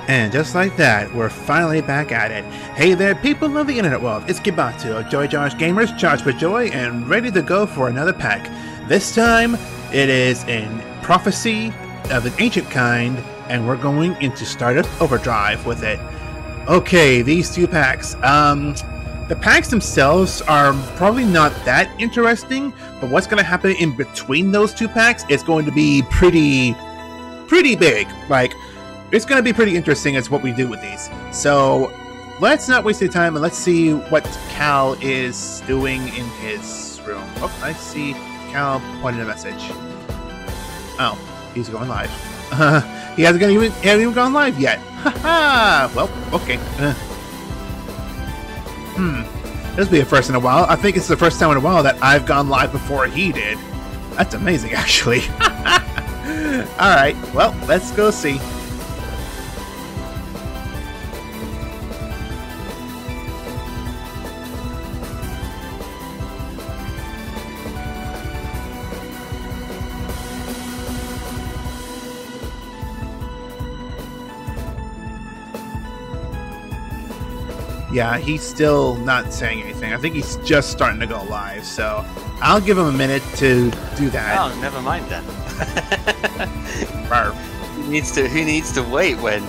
And just like that, we're finally back at it. Hey there, people of the internet world, it's Kibatu of Joy Josh Gamers, charged with joy and ready to go for another pack. This time, it is in Prophecy of an Ancient Kind, and we're going into Stardust Overdrive with it. Okay, these two packs. The packs themselves are probably not that interesting, but what's going to happen in between those two packs is going to be pretty big. Like, it's going to be pretty interesting as what we do with these. So let's not waste any time and let's see what Cal is doing in his room. Oh, I see Cal pointing a message. Oh, he's going live. He hasn't even gone live yet. Haha. Well, okay. This will be a first in a while. I think it's the first time in a while that I've gone live before he did. That's amazing, actually. Alright, well, let's go see. Yeah, he's still not saying anything. I think he's just starting to go live, so I'll give him a minute to do that. Oh, never mind then. Who needs to wait when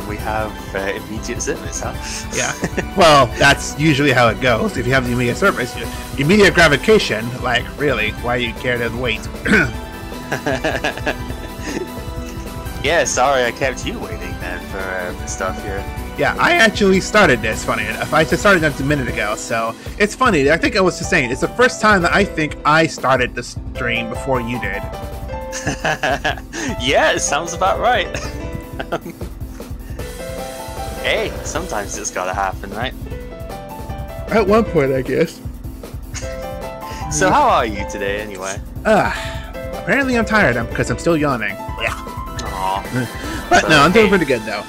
we have immediate service, huh? Yeah. Well, that's usually how it goes. If you have the immediate service, immediate gratification. Like, really, why you care to wait? Yeah, sorry, I kept you waiting then for stuff here. Yeah, I actually started this, funny enough. I just started that a minute ago, so it's funny. I think I was just saying, it's the first time that I think I started the stream before you did. Yeah, it sounds about right. Hey, sometimes it's gotta happen, right? At one point, I guess. So how are you today, anyway? Apparently I'm tired, because I'm still yawning. Aww. But no, I'm doing pretty good, though.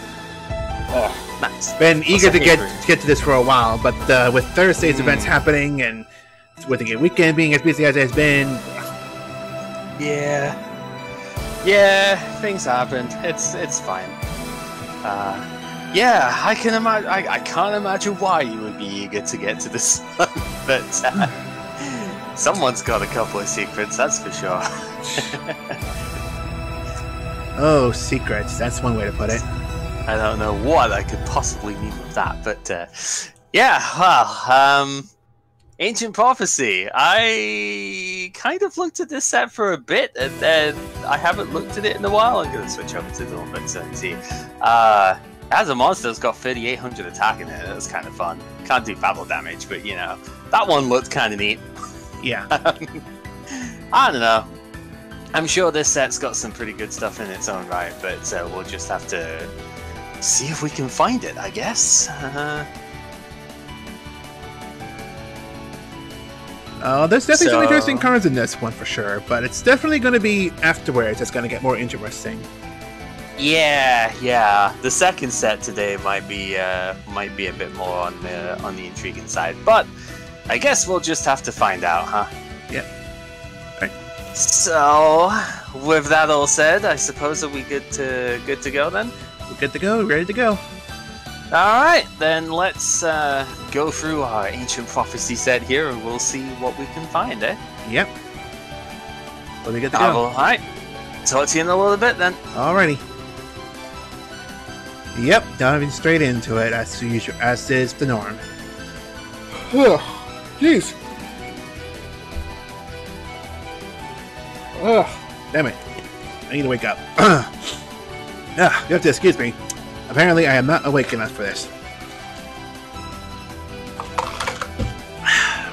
Oh, nice. Been eager to get to this for a while, but with Thursday's events happening and with the weekend being as busy as it has been, yeah, things happen. It's fine. Yeah, I can imagine. I can't imagine why you would be eager to get to this, but someone's got a couple of secrets, that's for sure. Oh, secrets. That's one way to put it. I don't know what I could possibly mean with that, but yeah, well, Ancient Prophecy. I kind of looked at this set for a bit, and then I haven't looked at it in a while. I'm going to switch over to the one and see. As a monster, it's got 3,800 attack in it. That's kind of fun. Can't do battle damage, but you know, that one looked kind of neat. Yeah. I don't know. I'm sure this set's got some pretty good stuff in its own right, but we'll just have to see if we can find it, I guess. There's definitely some interesting cards in this one for sure, but it's definitely going to be afterwards that's going to get more interesting. Yeah. The second set today might be a bit more on the intriguing side, but I guess we'll just have to find out, huh? Yeah. Right. So, with that all said, I suppose we good to go then? We're good to go, ready to go. Alright, then let's go through our Ancient Prophecy set here and we'll see what we can find, eh? Yep. We'll be good to go. Alright, talk to you in a little bit then. Alrighty. Yep, diving straight into it as usual, as is the norm. Jeez. Damn it. I need to wake up. You have to excuse me. Apparently, I am not awake enough for this.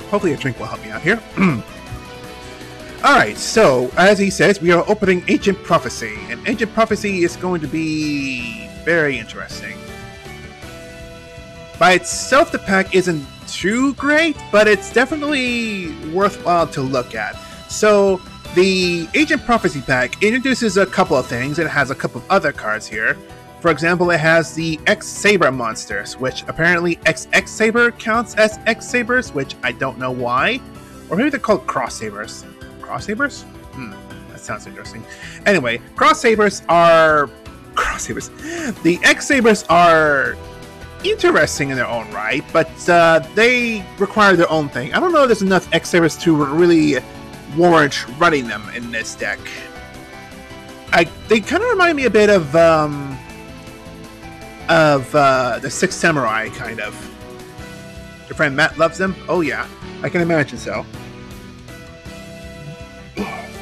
Hopefully a drink will help me out here. Alright, so, as he says, we are opening Ancient Prophecy. And Ancient Prophecy is going to be very interesting. By itself, the pack isn't too great, but it's definitely worthwhile to look at. So, the Ancient Prophecy pack introduces a couple of things. It has a couple of other cards here. For example, it has the X-Saber monsters, which apparently XX-Saber counts as X-Sabers, which I don't know why. Or maybe they're called Cross-Sabers. Cross-Sabers? That sounds interesting. Anyway, Cross-Sabers are Sabers. The X Sabers are interesting in their own right, but they require their own thing. I don't know if there's enough X Sabers to really warrant running them in this deck. They kind of remind me a bit of the Six Samurai, kind of. Your friend Matt loves them? Oh yeah, I can imagine so.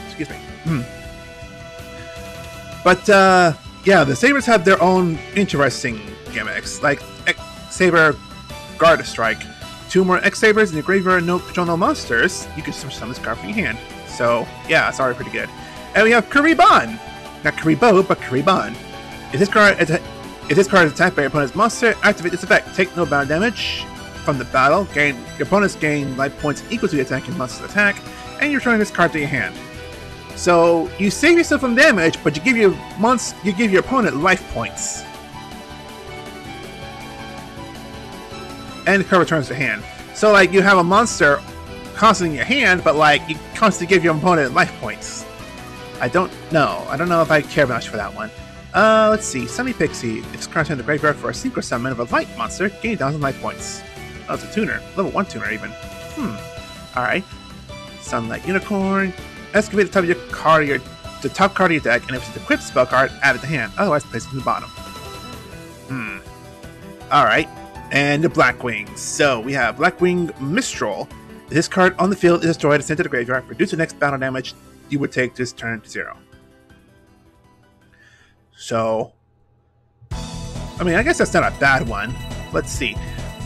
Excuse me. But yeah, the Sabers have their own interesting gimmicks, like X Saber Guard Strike. 2 more X Sabers in your graveyard, no control, no monsters. You can summon this card from your hand. So yeah, it's already pretty good. And we have Kuriban, not Kuribo, but Kuriban. If this card is attacked by your opponent's monster, activate this effect. Take no battle damage from the battle. Your opponents gain life points equal to the attacking monster's attack, and you return this card to your hand. So you save yourself from damage, but you give your opponent life points. And the card returns to hand. So like you have a monster constantly in your hand, but like you constantly give your opponent life points. I don't know if I care much for that one. Let's see. Sunny Pixie. If this card in the graveyard for a synchro summon of a light monster, gain 1,000 life points. Oh, it's a tuner. Level 1 tuner even. Alright. Sunlight Unicorn. Excavate the top card of your deck, and if it's an equipped spell card, add it to hand. Otherwise, place it in the bottom. Alright. And the Blackwing. So we have Blackwing Mistral. If this card on the field is destroyed and sent to the graveyard, reduce the next battle damage you would take this turn to 0. So, I mean, I guess that's not a bad one. Let's see.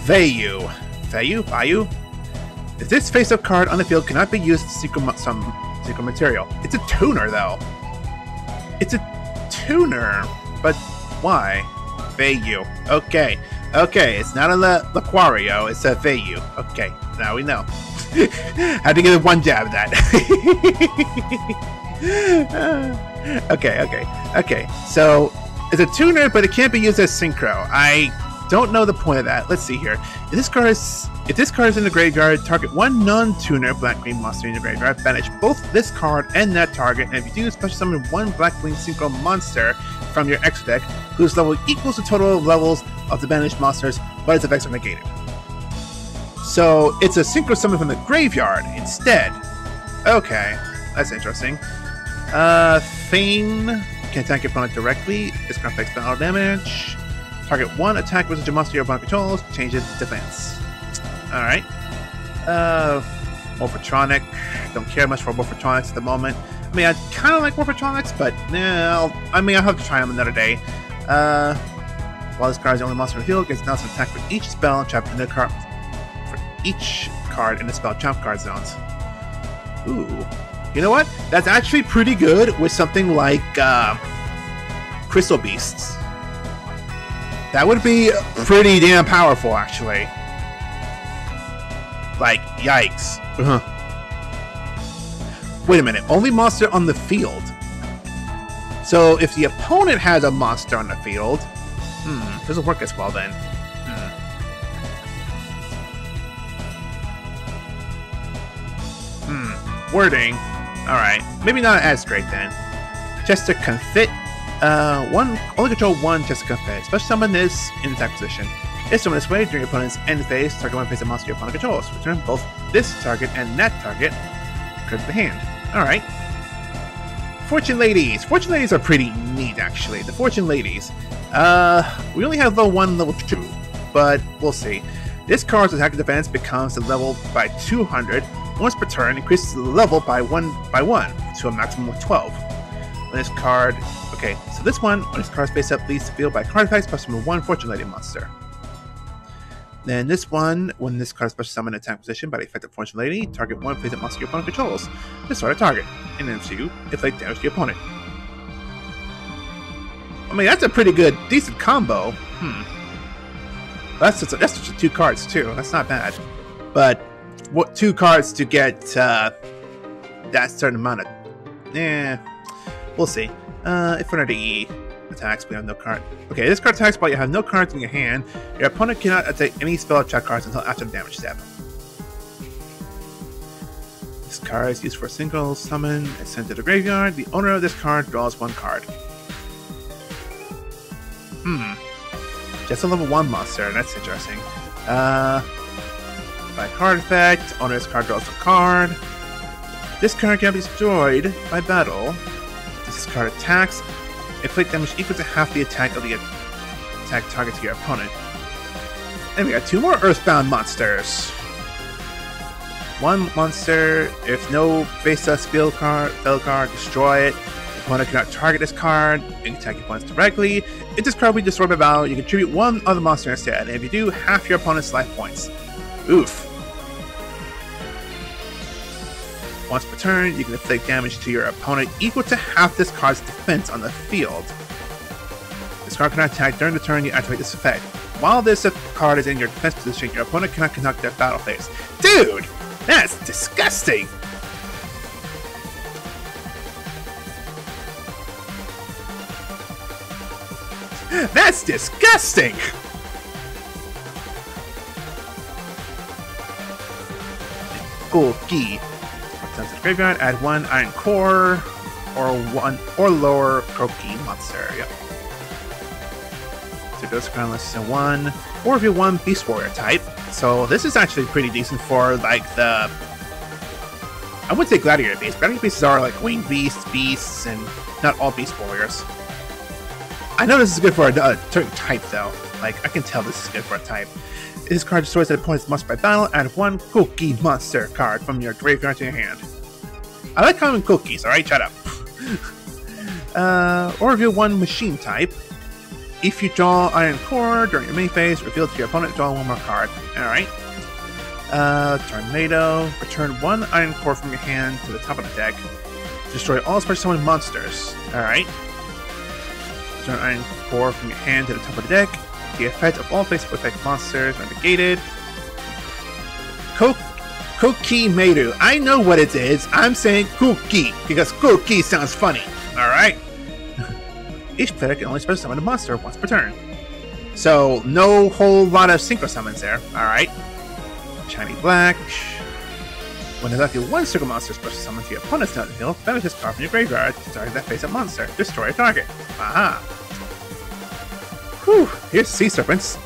Bayou. If this face-up card on the field cannot be used as some secret material. It's a tuner, though. It's a tuner, but why? Bayou. Okay, it's not a Laquario, it's a Bayou. Okay, now we know. Had to give it one jab at that. Okay. So it's a tuner, but it can't be used as synchro. I don't know the point of that. Let's see here. If this card is in the graveyard, target one non-tuner Black-Green monster in the graveyard. Banish both this card and that target. And if you do, special summon one Black-Green synchro monster from your extra deck, whose level equals the total levels of the banished monsters, but its effects are negated. So it's a synchro summon from the graveyard instead. Okay, that's interesting. Feign can attack your opponent directly. This card takes battle damage. Target one attack versus a monster your opponent controls. Change its defense. Alright. Morphotronic. Don't care much for Morphotronics at the moment. I mean, I kind of like Morphotronics, but no. I'll have to try them another day. While this card is the only monster in the field, gets announced an attack for each spell trapped in the card. Each card in the spell trap card zones. Ooh. You know what? That's actually pretty good with something like Crystal Beasts. That would be pretty damn powerful, actually. Like, yikes. Wait a minute. Only monster on the field. So if the opponent has a monster on the field, doesn't work as well then. Wording. Alright. Maybe not as great then. Chester Confit. Only control one Chester Confit. Special summon this in attack position. If summoned this way during your opponent's end phase, target one face of monster your opponent controls. Return both this target and that target to the hand. Alright. Fortune Ladies. Fortune Ladies are pretty neat, actually. The Fortune Ladies. We only have level 1 and level 2, but we'll see. This card's attack and defense becomes the level by 200. Once per turn, increases the level by one to a maximum of 12. When this card, okay, so this one, when this card's face up, leads to field by card effects, plus summon one Fortune Lady monster. Then this one, when this card is special summon in attack position by the effect of Fortune Lady, target one face up monster your opponent controls. Destroy a target, and then you inflict damage to your opponent. I mean, that's a pretty good, decent combo. That's just 2 cards too. That's not bad, but. What 2 cards to get that certain amount of... we'll see. Infinity attacks, we have no card. Okay, this card attacks while you have no cards in your hand. Your opponent cannot attack any spell check cards until after the damage step. This card is used for a single summon and sent to the graveyard. The owner of this card draws 1 card. Just a level 1 monster. That's interesting. By card effect, owner's card draws a card. This card can be destroyed by battle. This card attacks. Inflict damage equal to half the attack of the attack target to your opponent. And we got 2 more Earthbound monsters. 1 monster, if no face-up spell card, destroy it. The opponent cannot target this card. You can attack your opponents directly. If this card will be destroyed by battle, you contribute 1 other monster instead. And if you do, half your opponent's life points. Oof. Once per turn, you can inflict damage to your opponent equal to half this card's defense on the field. This card cannot attack during the turn you activate this effect. While this card is in your defense position, your opponent cannot conduct their battle phase. Dude! That's disgusting! That's disgusting! Cookie. Returns to the graveyard, add 1 Iron Core or 1 or lower Cookie monster. Yep. So those ground lists in 1. Or if you're 1 Beast Warrior type. So this is actually pretty decent for like the, I wouldn't say Gladiator Beasts. Gladiator Beasts are like Winged Beasts, and not all Beast Warriors. I know this is good for a certain type though. Like, I can tell this is good for a type. This card destroys the opponent's monster by battle, add 1 Cookie monster card from your graveyard to your hand. I like calling them cookies, alright? Shut up. Or if you're 1 machine type. If you draw Iron Core during your main phase, reveal it to your opponent, draw 1 more card. Alright. Tornado. Return 1 Iron Core from your hand to the top of the deck. Destroy all special summon monsters. Alright. Return Iron Core from your hand to the top of the deck. The effect of all face effect monsters are negated. Cookie Meiru. I know what it is. I'm saying cookie because cookie sounds funny. Alright? Each player can only special summon a monster once per turn. So, no whole lot of synchro summons there. Alright. Shiny Black. When there's actually 1 single monster special summon to your opponent's turn field, banish this card from your graveyard to target that face-up monster. Destroy a target. Aha. Whew. Here's Sea Serpents.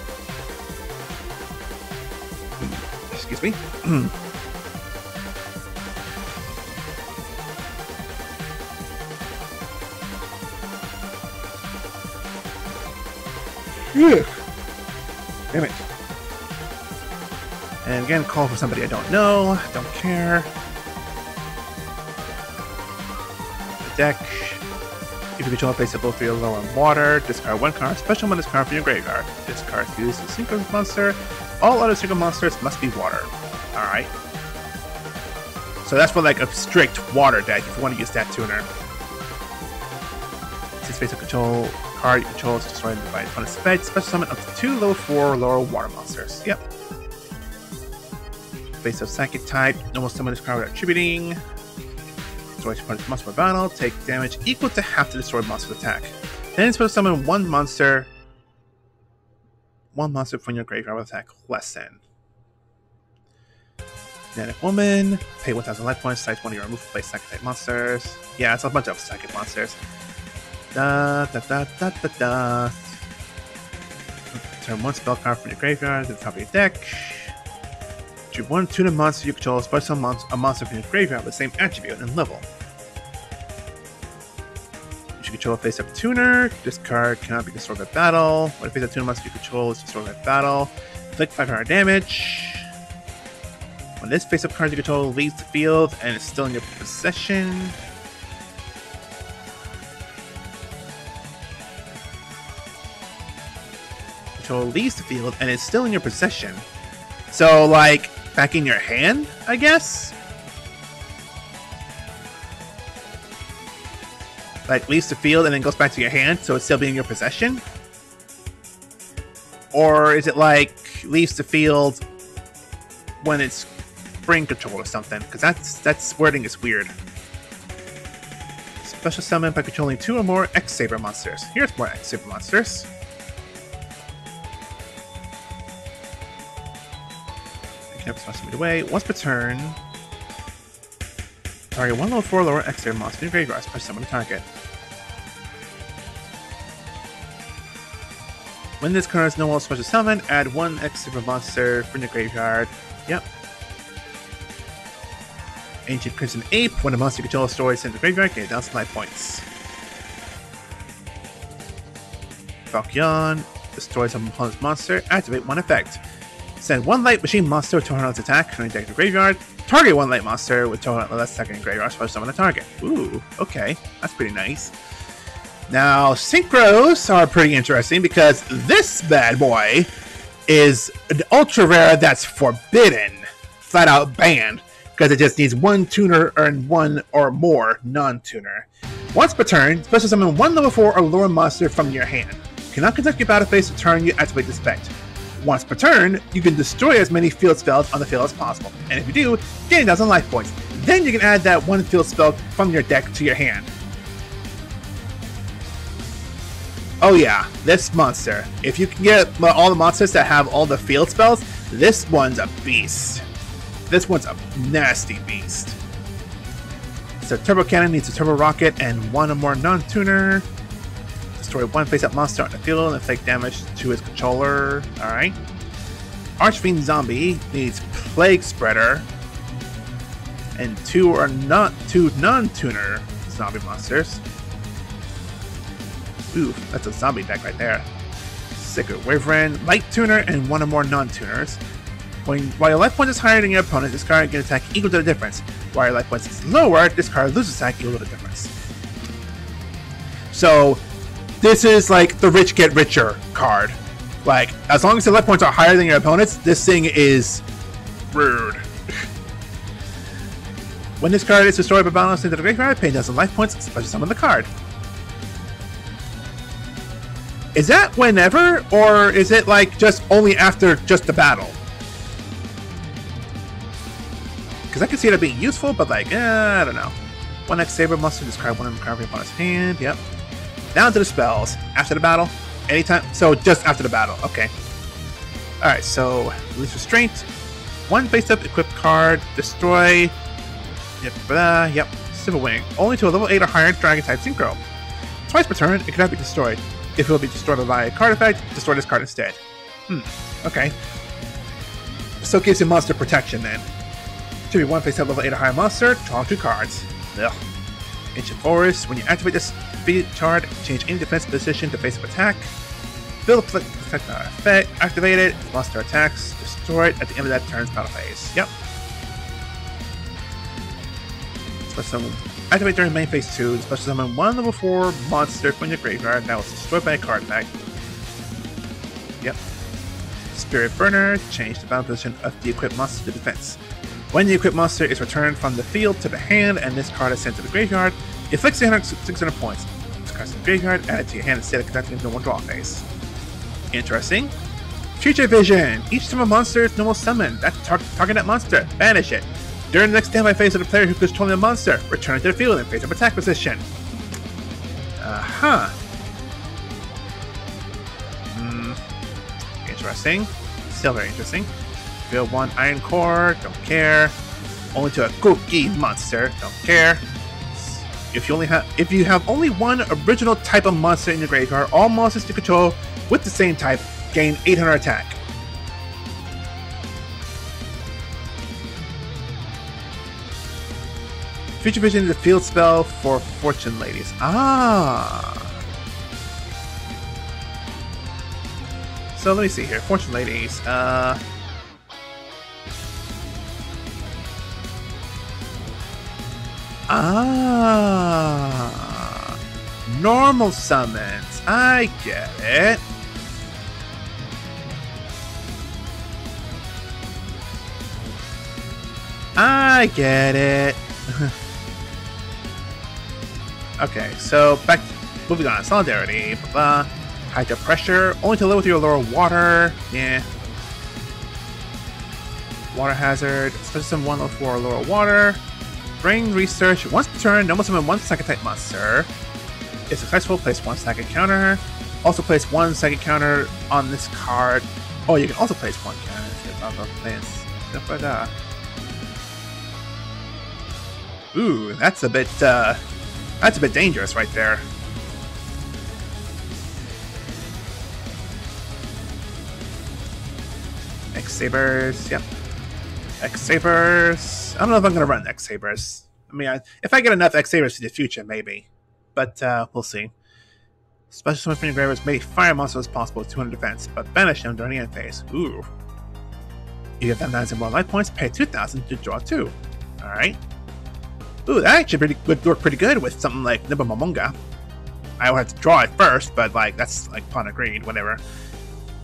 Excuse me. Damn it. And again, call for somebody I don't know. Don't care. The deck. If you control a face of both field, lower and water, discard 1 card, special summon this card from your graveyard. This card uses a synchro monster. All other synchro monsters must be water. Alright. So that's for like a strict water deck if you want to use that tuner. Since face of control card you control is destroyed by opponent's effect, special summon up to 2 level 4 or lower water monsters. Yep. Face of psychic type, normal summon this card without attributing. Destroy your opponent's monster by battle, take damage equal to half the destroyed monster's attack. Then it's supposed to summon 1 monster from your graveyard with attack less than. Genetic Woman, pay 1,000 life points, size 1 of your removed place psychic type monsters. Yeah, it's a bunch of psychic monsters. Turn 1 spell card from your graveyard to the top of your deck. Choose 1 tuner monster you control, special summon a monster from your graveyard with the same attribute and level. You should control a face-up tuner. This card cannot be destroyed by battle. When a face-up tuner monster you control is destroyed by battle, inflict 500 damage. When this face-up card you control leaves the field and is still in your possession, leaves the field and is still in your possession. So, like, back in your hand, I guess? Like, leaves the field and then goes back to your hand, so it's still being in your possession? Or is it like, leaves the field when it's brain control or something? Because that's wording is weird. Special summon by controlling 2 or more X-Saber monsters. Here's more X-Saber monsters. Away. Once per turn, target 1 level 4 lower X-Saber monster in your graveyard. Special summon a target. When this card is no more special summon, add 1 extra monster from your graveyard. Yep. Ancient Crimson Ape. When a monster you control destroys sent to the graveyard, gain 1,000 life points. Falcon. Destroy some opponent's monster. Activate 1 effect. Send 1 light machine monster with 200 less attack from your deck to graveyard. Target 1 light monster with 200 less attack in graveyard. Special summon the target. Ooh, okay. That's pretty nice. Now, synchros are pretty interesting because this bad boy is an ultra rare that's forbidden. Flat out banned. Because it just needs 1 tuner and 1 or more non-tuner. Once per turn, special summon 1 level 4 or lower monster from your hand. Cannot conduct your battle phase to turn you activate this effect. Once per turn, you can destroy as many field spells on the field as possible. And if you do, gain 1,000 life points. Then you can add that 1 field spell from your deck to your hand. Oh yeah, this monster. If you can get all the monsters that have all the field spells, this one's a beast. This one's a nasty beast. So Turbo Cannon needs a Turbo Rocket and 1 or more non-tuner. Destroy 1 face-up monster on the field and inflict damage to his controller. Alright. Archfiend Zombie needs Plague Spreader and 2 non-tuner zombie monsters. Ooh, that's a zombie deck right there. Sacred Wyvern, Light Tuner, and 1 or more non-tuners. While your life point is higher than your opponent, this card can attack equal to the difference. While your life point is lower, this card loses attack equal to the difference. So, this is like the rich get richer card. Like, as long as the life points are higher than your opponent's, this thing is rude. When this card is destroyed by balance into the graveyard, pay 1,000 life points, special summon the card. Is that whenever, or is it like just only after just the battle? Because I can see that being useful, but like, I don't know. 1x Saber monster, discard 1 of the card from your opponent's hand. Yep. Down to the spells. After the battle? Anytime? So just after the battle. Okay. Alright, so release Restraint. 1 face-up equipped card. Destroy. Yep. Civil Wing. Only to a level 8 or higher Dragon-type Synchro. Twice per turn, it cannot be destroyed. If it will be destroyed by a card effect, destroy this card instead. Okay. So it gives you monster protection then. To be 1 face-up level 8 or higher monster, draw 2 cards. Ugh. Ancient Forest. When you activate this speed chart, change any defense position to face-up attack. Build effect. Activate it. Monster attacks. Destroy it at the end of that turn's battle phase. Yep. Special summon. Activate during main phase 2. Special summon 1 level 4 monster from your graveyard that was destroyed by a card effect. Yep. Spirit Burner. Change the battle position of the equipped monster to defense. When the equipped monster is returned from the field to the hand and this card is sent to the graveyard, it inflicts 600 points. This card is in the graveyard, add it to your hand instead of conducting the normal draw phase. Interesting. Future Vision. Each time a monster is normal summon, target that monster. Banish it. During the next standby phase of the player who is controlling the monster, return it to the field in face-up attack position. Interesting. Still very interesting. Build 1 Iron Core, don't care. Only to a cookie monster, don't care. If you have only 1 original type of monster in your graveyard, all monsters you control with the same type gain 800 attack. Future Vision is a field spell for Fortune Ladies. So let me see here. Fortune Ladies. Normal summons. I get it. I get it. Okay, so moving on. Solidarity, blah blah. Hydro Pressure, only to live with your lower water. Yeah. Water Hazard, special summon 1 level 4 or lower water. Brain Research, once per turn, normal summon 1 second type monster. If successful, place 1 second counter. Also place 1 second counter on this card. Oh, you can also place 1 counter. Ooh, that's a bit dangerous right there. X-Sabers, yep. X-Sabers. I don't know if I'm going to run X-Sabers. I mean, if I get enough X-Sabers for the future, maybe. But we'll see. Special summon from your graveyards may fire monsters as possible with 200 defense, but banish them during the end phase. Ooh. You get 9,000 more life points, pay 2,000 to draw 2. Alright. Ooh, that actually would work pretty good with something like Nibamomonga. I would have to draw it first, but like that's like pawn agreed, whatever.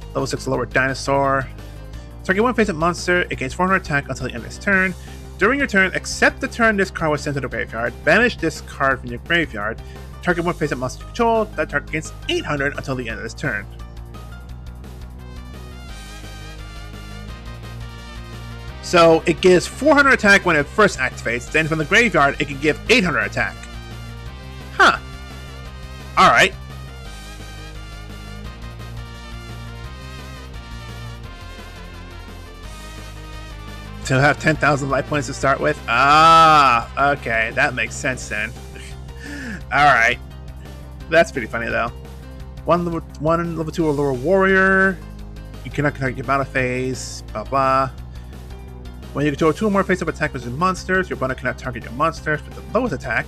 Level 6 lower dinosaur. Target one face-up monster, it gains 400 attack until the end of its turn. During your turn, except the turn this card was sent to the graveyard, banish this card from your graveyard. Target one face-up monster control, that target gains 800 until the end of this turn. So it gives 400 attack when it first activates, then from the graveyard it can give 800 attack. Huh. Alright. To have 10,000 life points to start with? Ah, okay, that makes sense then. Alright. That's pretty funny though. One level 2 or lower warrior. You cannot conduct your battle phase, blah blah. When you control 2 or more face-up attack versus monsters, your opponent cannot target your monsters with the lowest attack.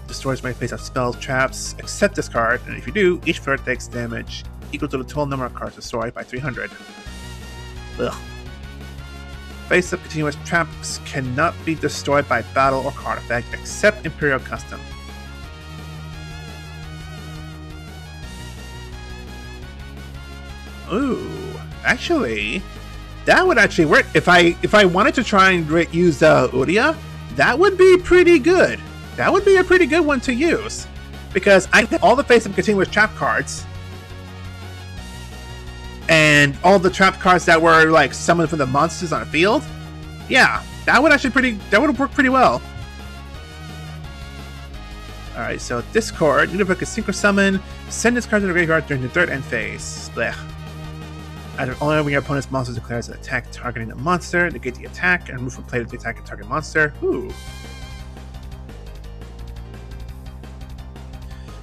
Destroys many face-up spells, traps, except this card, and if you do, each player takes damage equal to the total number of cards destroyed by 300. Ugh. Face-up continuous traps cannot be destroyed by battle or card effect, except Imperial Custom. Ooh, actually, that would actually work. If I wanted to try and use Uria, that would be pretty good. That would be a pretty good one to use. Because I get all the face-up continuous trap cards. And all the trap cards that were like summoned from the monsters on the field. Yeah, that would work pretty well. Alright, so Discord, you can synchro summon, send this card to the graveyard during the third end phase. Blech. Only when your opponent's monster declares an attack targeting the monster, negate the attack, and move from play to the attack and target monster. Ooh.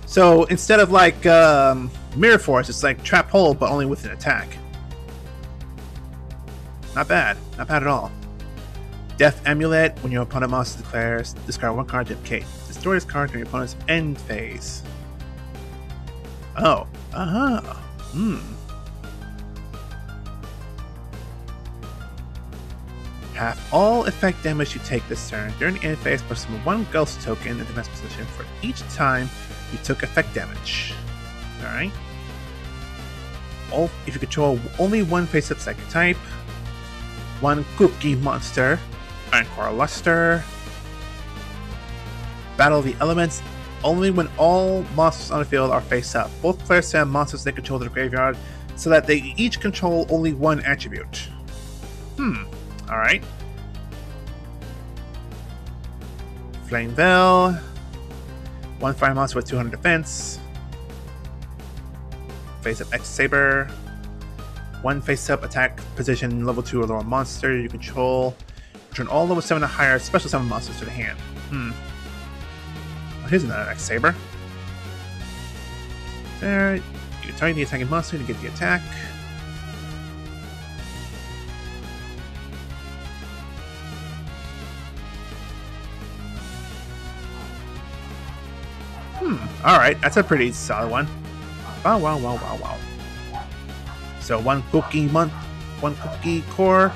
So instead of like Mirror Force, it's like Trap Hole, but only with an attack. Not bad. Not bad at all. Death Amulet, when your opponent monster declares, discard one card to indicate. Destroy this card during your opponent's end phase. Oh. Uh-huh. Half all effect damage you take this turn during the end phase plus summon one ghost token in the defense position for each time you took effect damage. Alright. If you control only one face-up psychic type, one cookie monster, Encore Luster, Battle of the Elements, only when all monsters on the field are face up. Both players send monsters they control to the graveyard so that they each control only one attribute. Alright. Flame Bell. One fire monster with 200 defense. Face up X-Saber. One face up attack position level 2 or lower monster you control. Return all level 7 or higher special summon monsters to the hand. Well, here's another X-Saber. There. You can target the attacking monster to get the attack. Alright, that's a pretty solid one. Wow. So one cookie core,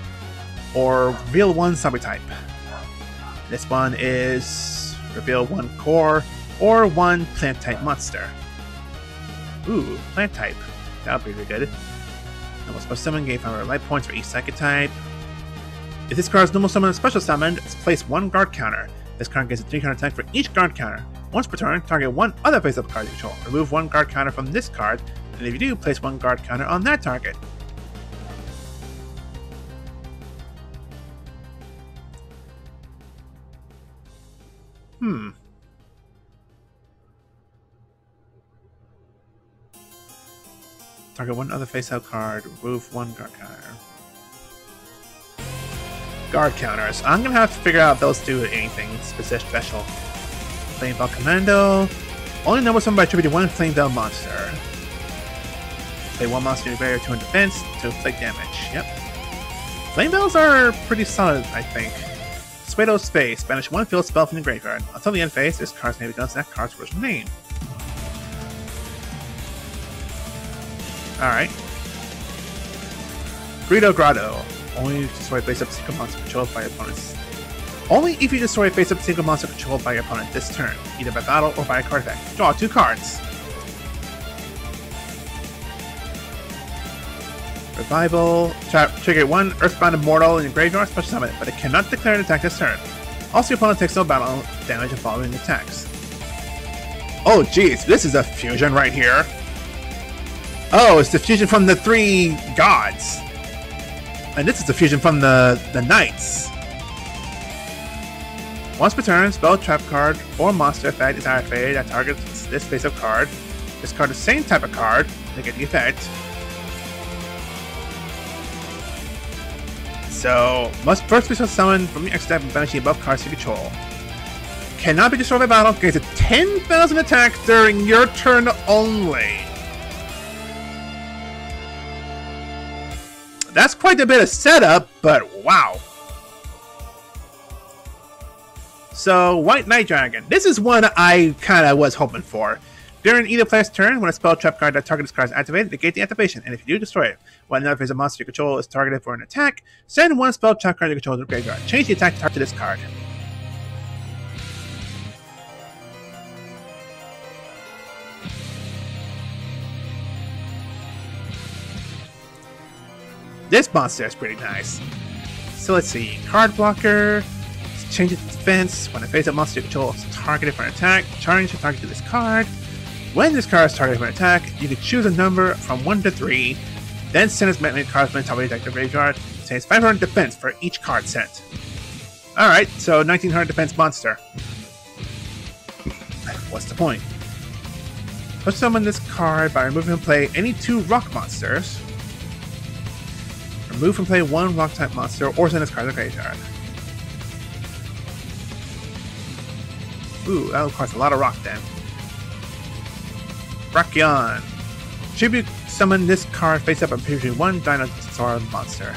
or reveal one zombie type. This one is reveal one core, or one plant type monster. Ooh, plant type. That would be really good. Normal special summon, gain 500 life points for each psychic type. If this card is normal summon and special summoned, it's place one guard counter. This card gets a 300 attack for each guard counter. Once per turn, target one other face-up card you control. Remove one guard counter from this card, and if you do, place one guard counter on that target. Target one other face-up card, remove one guard counter. Guard counters. I'm gonna have to figure out if those do anything special. Flame Bell Commando. Only number summoned by attributing one Flame Bell monster. Play one monster in your graveyard, 2 in defense to inflict damage. Yep. Flame Bells are pretty solid, I think. Suedo Space. Banish one field spell from the graveyard. Until the end phase, this card's name becomes that card's original name. Alright. Greedo Grotto. Only destroy face-up single monster controlled by your opponents. Only if you destroy a face-up single monster controlled by your opponent this turn, either by battle or by a card effect. Draw 2 cards. Revival. Trigger 1 Earthbound Immortal in your graveyard, special summon it, but it cannot declare an attack this turn. Also, your opponent takes no battle damage in following attacks. Oh jeez, this is a fusion right here. Oh, it's the fusion from the 3 gods. And this is the fusion from the knights. Once per turn, spell, trap card, or monster effect is activated that targets this face-up card. Discard the same type of card to get the effect. So, must first be summoned from your extra deck and banishing above cards you control. Cannot be destroyed by battle, gains a 10,000 attack during your turn only. That's quite a bit of setup, but wow. So, White Night Dragon. This is one I kind of was hoping for. During either player's turn, when a spell trap card that targets card is activated, negate the activation, and if you do, destroy it. When another phase of monster you control is targeted for an attack, send one spell trap card you control to the graveyard. Change the attack type to this card. This monster is pretty nice. So let's see. Card blocker. Change its defense. When a face-up monster you control is targeted for an attack, change the target to this card. When this card is targeted for an attack, you can choose a number from 1 to 3, then send its many cards from the top of your deck to the graveyard. It takes 500 defense for each card sent. Alright, so 1900 defense monster. What's the point? Let's summon this card by removing from play any 2 rock monsters. Remove from play 1 rock type monster or send this card to the graveyard. Ooh, that costs a lot of rock then. Brachion. Tribute summon this card face up and preview 1 dinosaur monster.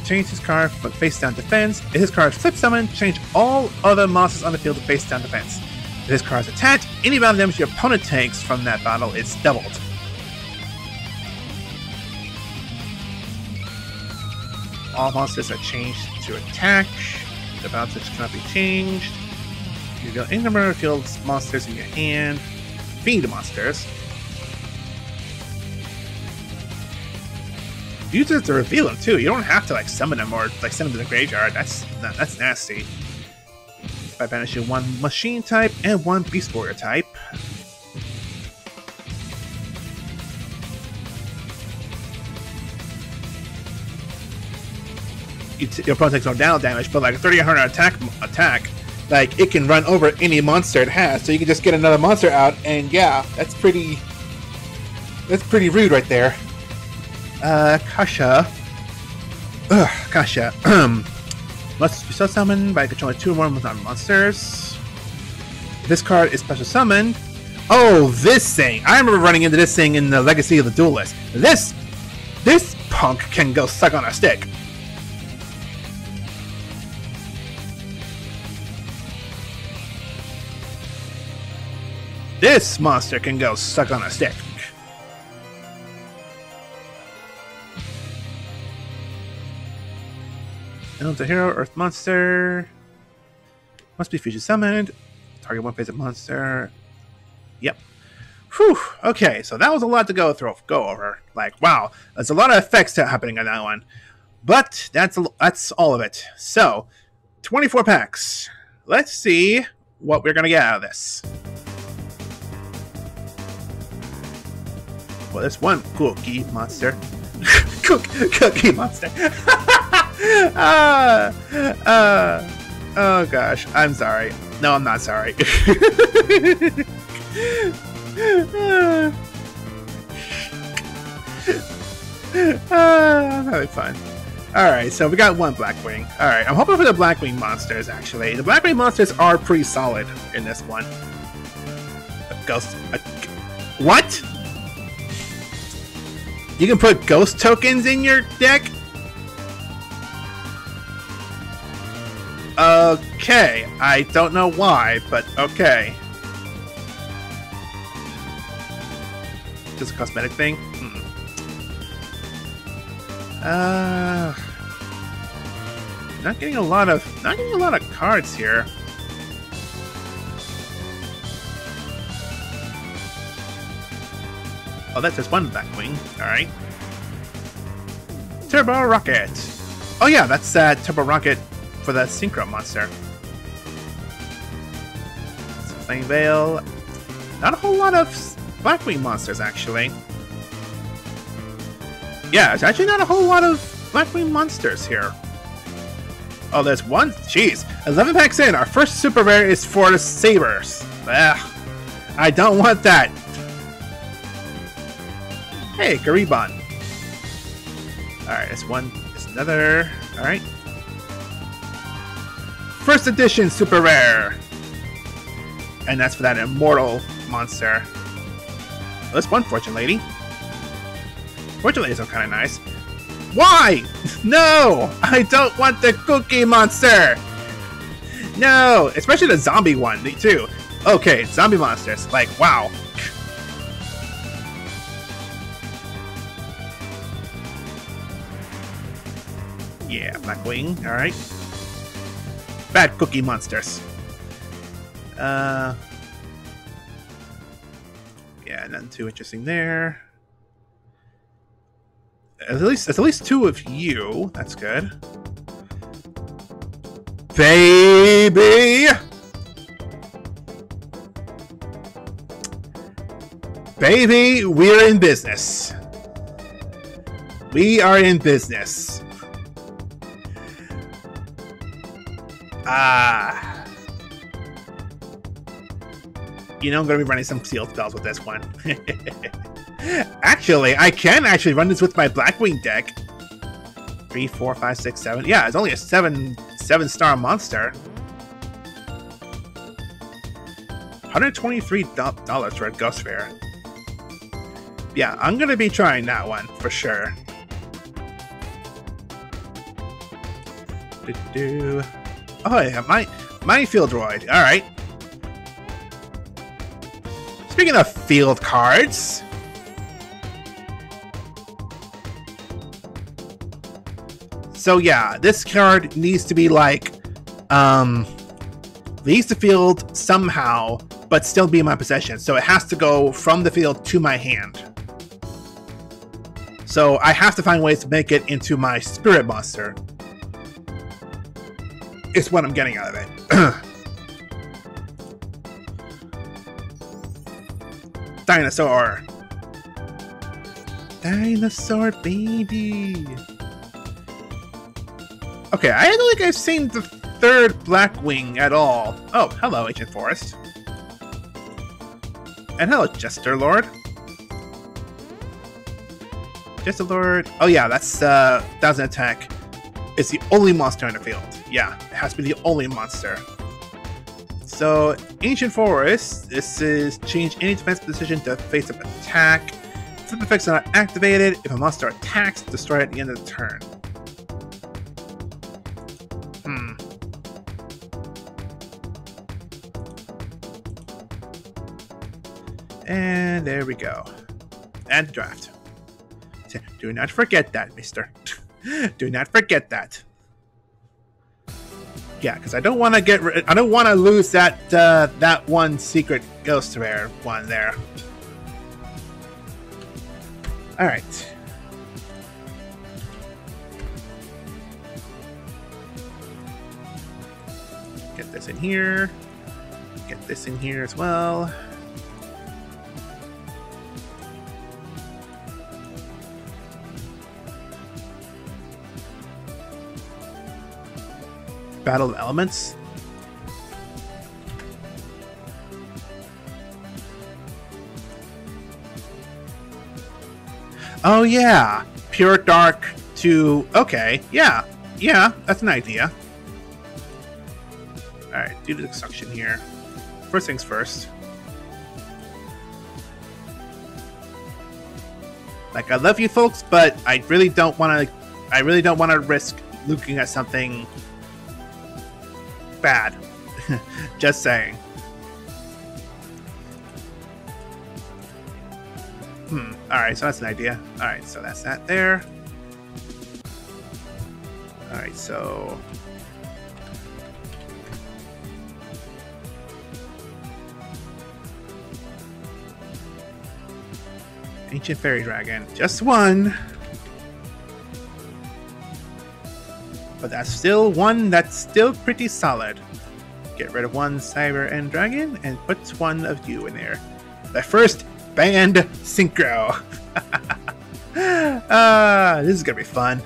Change this card from face down defense. If this card is flip summon, change all other monsters on the field to face down defense. If this card is attacked, any battle damage your opponent takes from that battle is doubled. All monsters are changed to attack. The battle damage cannot be changed. You deal any number of field monsters in your hand. Feed the monsters. Use it to reveal them too. You don't have to like summon them or like send them to the graveyard. That's nasty. By banishing 1 machine type and 1 beast warrior type. Your opponent takes no down damage, but like a 3,800 attack, like it can run over any monster it has. So you can just get another monster out, and yeah, that's pretty rude right there. Kasha. Kasha. Must be special summoned by controlling 2 or more monsters. This card is special summoned. Oh, this thing! I remember running into this thing in the Legacy of the Duelist. This punk can go suck on a stick. This monster can go suck on a stick. Elemental Hero, Earth Monster. Must be fusion summoned. Target 1 face-up monster. Yep. Whew. Okay, so that was a lot to go over. Like, wow, there's a lot of effects happening on that one. But that's all of it. So, 24 packs. Let's see what we're gonna get out of this. Well, there's one cookie monster. Cookie monster. Oh gosh, I'm sorry. No, I'm not sorry. I'm having fun. Alright, so we got 1 Blackwing. Alright, I'm hoping for the Blackwing monsters, actually. The Blackwing monsters are pretty solid in this one. A ghost. What? You can put ghost tokens in your deck? Okay, I don't know why, but okay. Just a cosmetic thing? Not getting a lot of cards here. Oh, that's just one Blackwing. Alright. Turbo Rocket. Oh yeah, that's Turbo Rocket for the Synchro monster. Flame Veil. Not a whole lot of Blackwing monsters, actually. Yeah, it's actually not a whole lot of Blackwing monsters here. Oh, there's one. Jeez. 11 packs in. Our first super rare is for the Sabers. Ugh. I don't want that. Hey, Garibon. Alright, there's one. There's another. Alright. First edition super rare. And that's for that immortal monster. Oh, there's one Fortune Lady. Fortune Ladies are kind of nice. Why? No! I don't want the cookie monster! No! Especially the zombie one, too. Okay, zombie monsters. Like, wow. Yeah, Blackwing. Alright. Bad cookie monsters. Yeah, nothing too interesting there. At least two of you. That's good. Baby! Baby, we're in business. We are in business. You know I'm going to be running some sealed spells with this one. Actually, I can actually run this with my Blackwing deck. 3, 4, 5, 6, 7. Yeah, it's only a 7-star monster. $123 for a Ghost Fair. Yeah, I'm going to be trying that one for sure. Oh yeah, my field droid. All right. Speaking of field cards, so yeah, this card needs to be like, leaves the field somehow, but still be in my possession. So it has to go from the field to my hand. So I have to find ways to make it into my spirit monster. It's what I'm getting out of it. Dinosaur. Dinosaur baby. Okay, I don't think I've seen the third Blackwing at all. Oh, hello, Ancient Forest. And hello, Jester Lord. Jester Lord. Oh yeah, that's 1000 attack. It's the only monster in the field. Yeah, it has to be the only monster. So, Ancient Forest, this is change any defense position to face-up attack. Flip effects are not activated. If a monster attacks, destroy it at the end of the turn. And there we go. And draft. Do not forget that, mister. Do not forget that. Yeah, because I don't want to I don't want to lose that that one secret ghost rare one there. All right. Get this in here. Get this in here as well. Battle of Elements. Oh yeah, Pure Dark to... Okay, yeah, that's an idea. Alright, do the destruction here. First things first. Like, I love you folks, but I really don't want to. I really don't want to risk looking at something bad. Just saying. Alright, so that's an idea. Alright, so that's that there. Alright, so... Ancient Fairy Dragon. Just one. But that's still one that's still pretty solid. Get rid of one Cyber End Dragon and put one of you in there. The first band synchro. This is gonna be fun.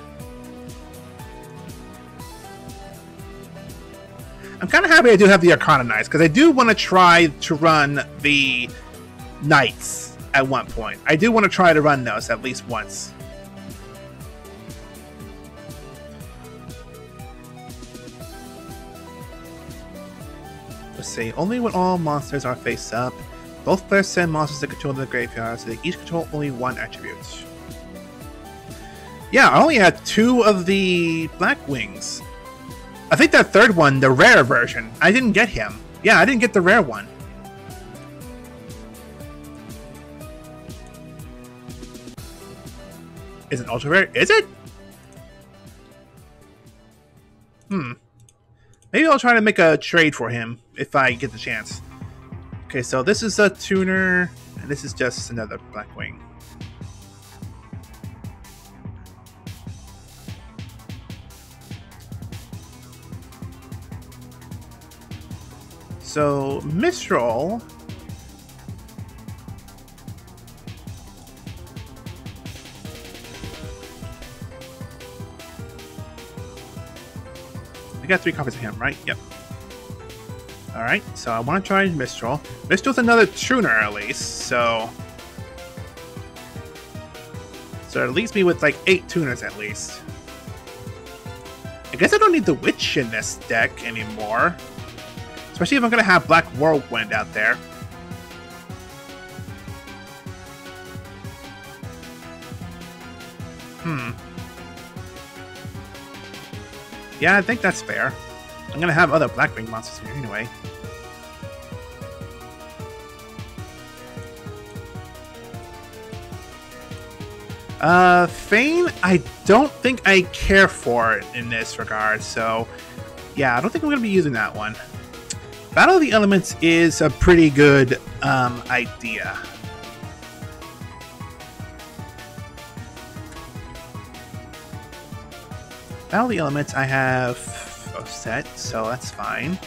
I'm kind of happy I do have the Arcana Knights because I do want to try to run the Knights at one point. I do want to try to run those at least once. Let's see. Only when all monsters are face up. Both players send monsters to control the graveyard, so they each control only one attribute. Yeah, I only had 2 of the Black Wings. I think that third one, the rare version, I didn't get him. Yeah, I didn't get the rare one. Is it ultra rare? Is it? Maybe I'll try to make a trade for him if I get the chance. Okay, so this is a tuner, and this is just another Blackwing. So, Mistral... I got 3 copies of him, right? Yep. Alright, so I want to try Mistral. Mistral's another tuner, at least, so... So it leaves me with, like, 8 tuners, at least. I guess I don't need the Witch in this deck anymore. Especially if I'm going to have Black Whirlwind out there. Yeah, I think that's fair. I'm gonna have other Blackwing monsters here anyway. Fane, I don't think I care for it in this regard, so yeah, I don't think I'm gonna be using that one. Battle of the Elements is a pretty good idea. Battle of the Elements, I have a set, so that's fine.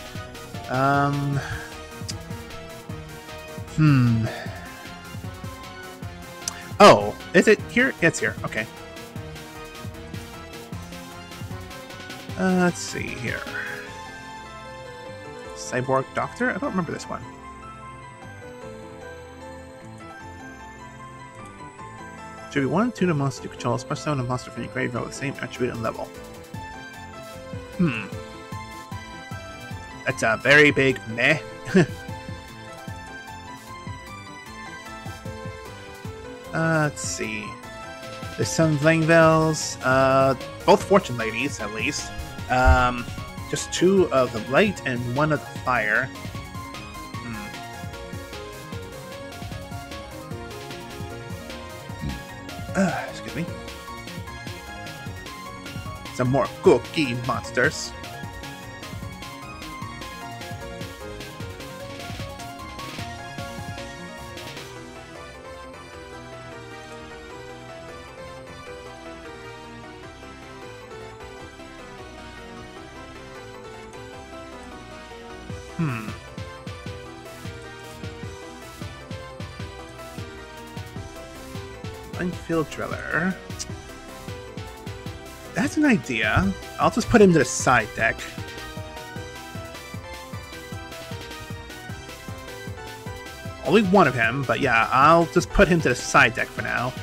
Oh, is it here? It's here. Okay. Let's see here. Cyborg Doctor? I don't remember this one. Should be 1 tuna monster to control, special summon a monster from your graveyard with the same attribute and level. That's a very big meh. Let's see. There's some Langvells, both Fortune Ladies, at least. Just 2 of the light and 1 of the fire. Excuse me. Some more cookie monsters. Field Driller. That's an idea. I'll just put him to the side deck. Only 1 of him, but yeah, I'll just put him to the side deck for now.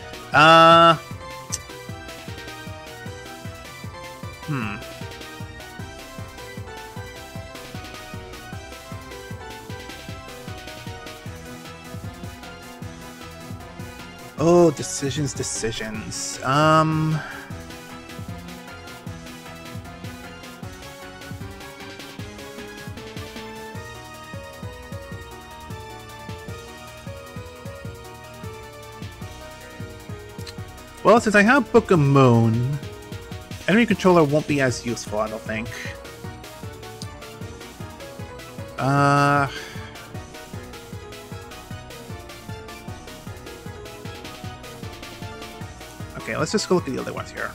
Oh, decisions. Well, since I have Book of Moon, enemy controller won't be as useful, I don't think. Okay, let's just go look at the other ones here.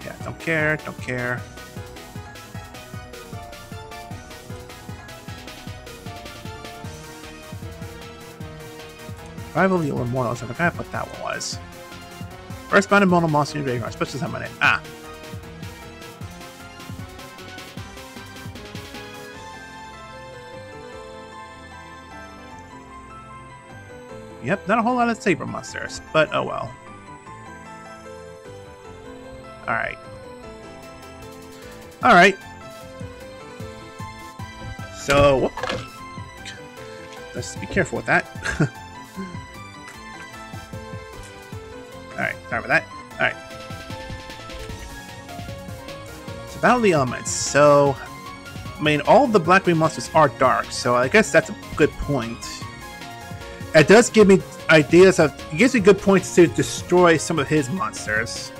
Yeah, don't care. Rival of the Immortals, I forgot what that one was. First bound immortal monster in your graveyard, special summon it. Ah. Yep, not a whole lot of saber monsters, but oh well. Alright. So, whoop. Let's be careful with that. Alright, sorry about that. Alright. So, Battle of the Elements. So, I mean, all the black-green monsters are dark, so I guess that's a good point. It does give me ideas of... It gives me good points to destroy some of his monsters.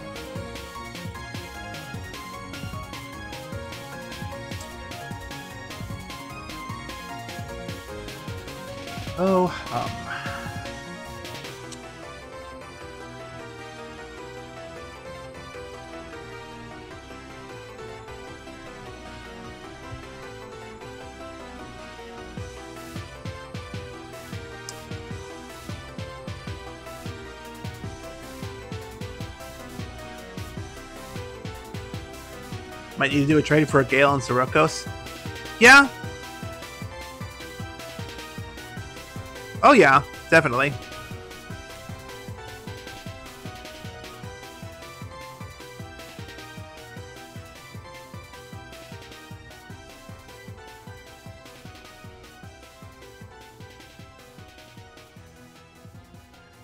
Oh, might need to do a trade for a Gale and Sirocco's. Yeah. Oh yeah, definitely.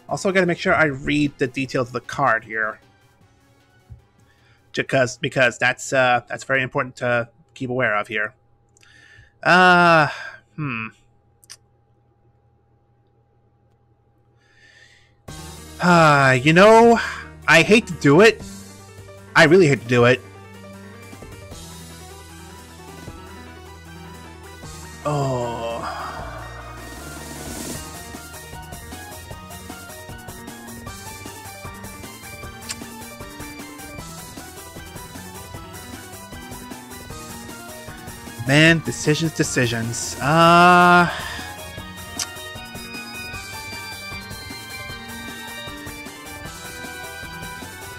Also, got to make sure I read the details of the card here, because that's very important to keep aware of here. You know, I hate to do it. I really hate to do it. Oh. Man, decisions.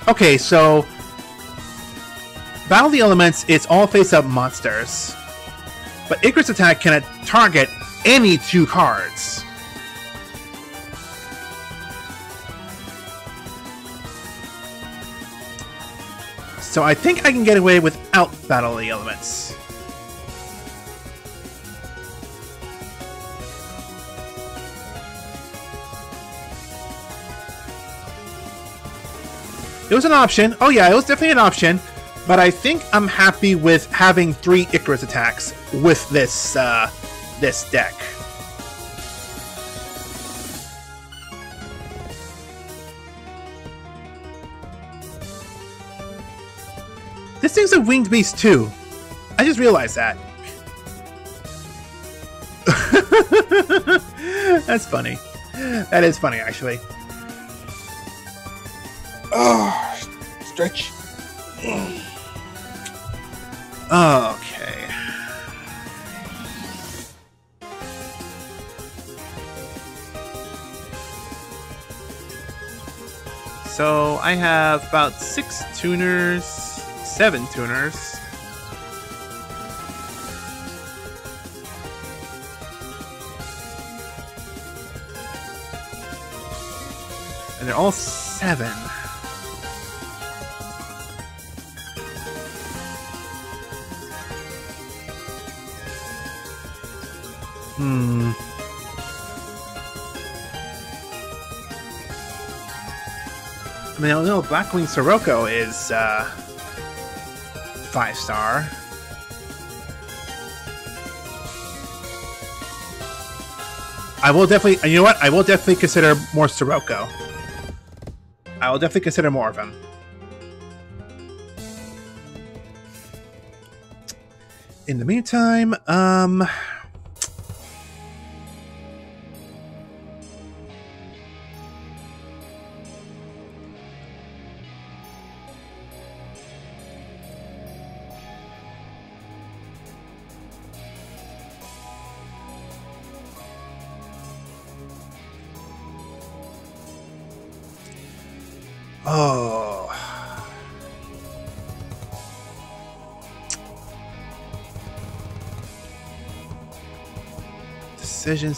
Okay, so Battle of the Elements is all face-up monsters, but Icarus Attack can target any two cards. So I think I can get away without Battle of the Elements. It was an option. Oh yeah, it was definitely an option. But I think I'm happy with having 3 Icarus attacks with this this deck. This thing's a winged beast too. I just realized that. That's funny. That is funny, actually. Oh, stretch. Okay. So I have about 6 tuners, 7 tuners. And they're all 7. No, Blackwing Sirocco is 5-star. I will definitely, you know what? I will definitely consider more Sirocco. I will definitely consider more of him. In the meantime, oh.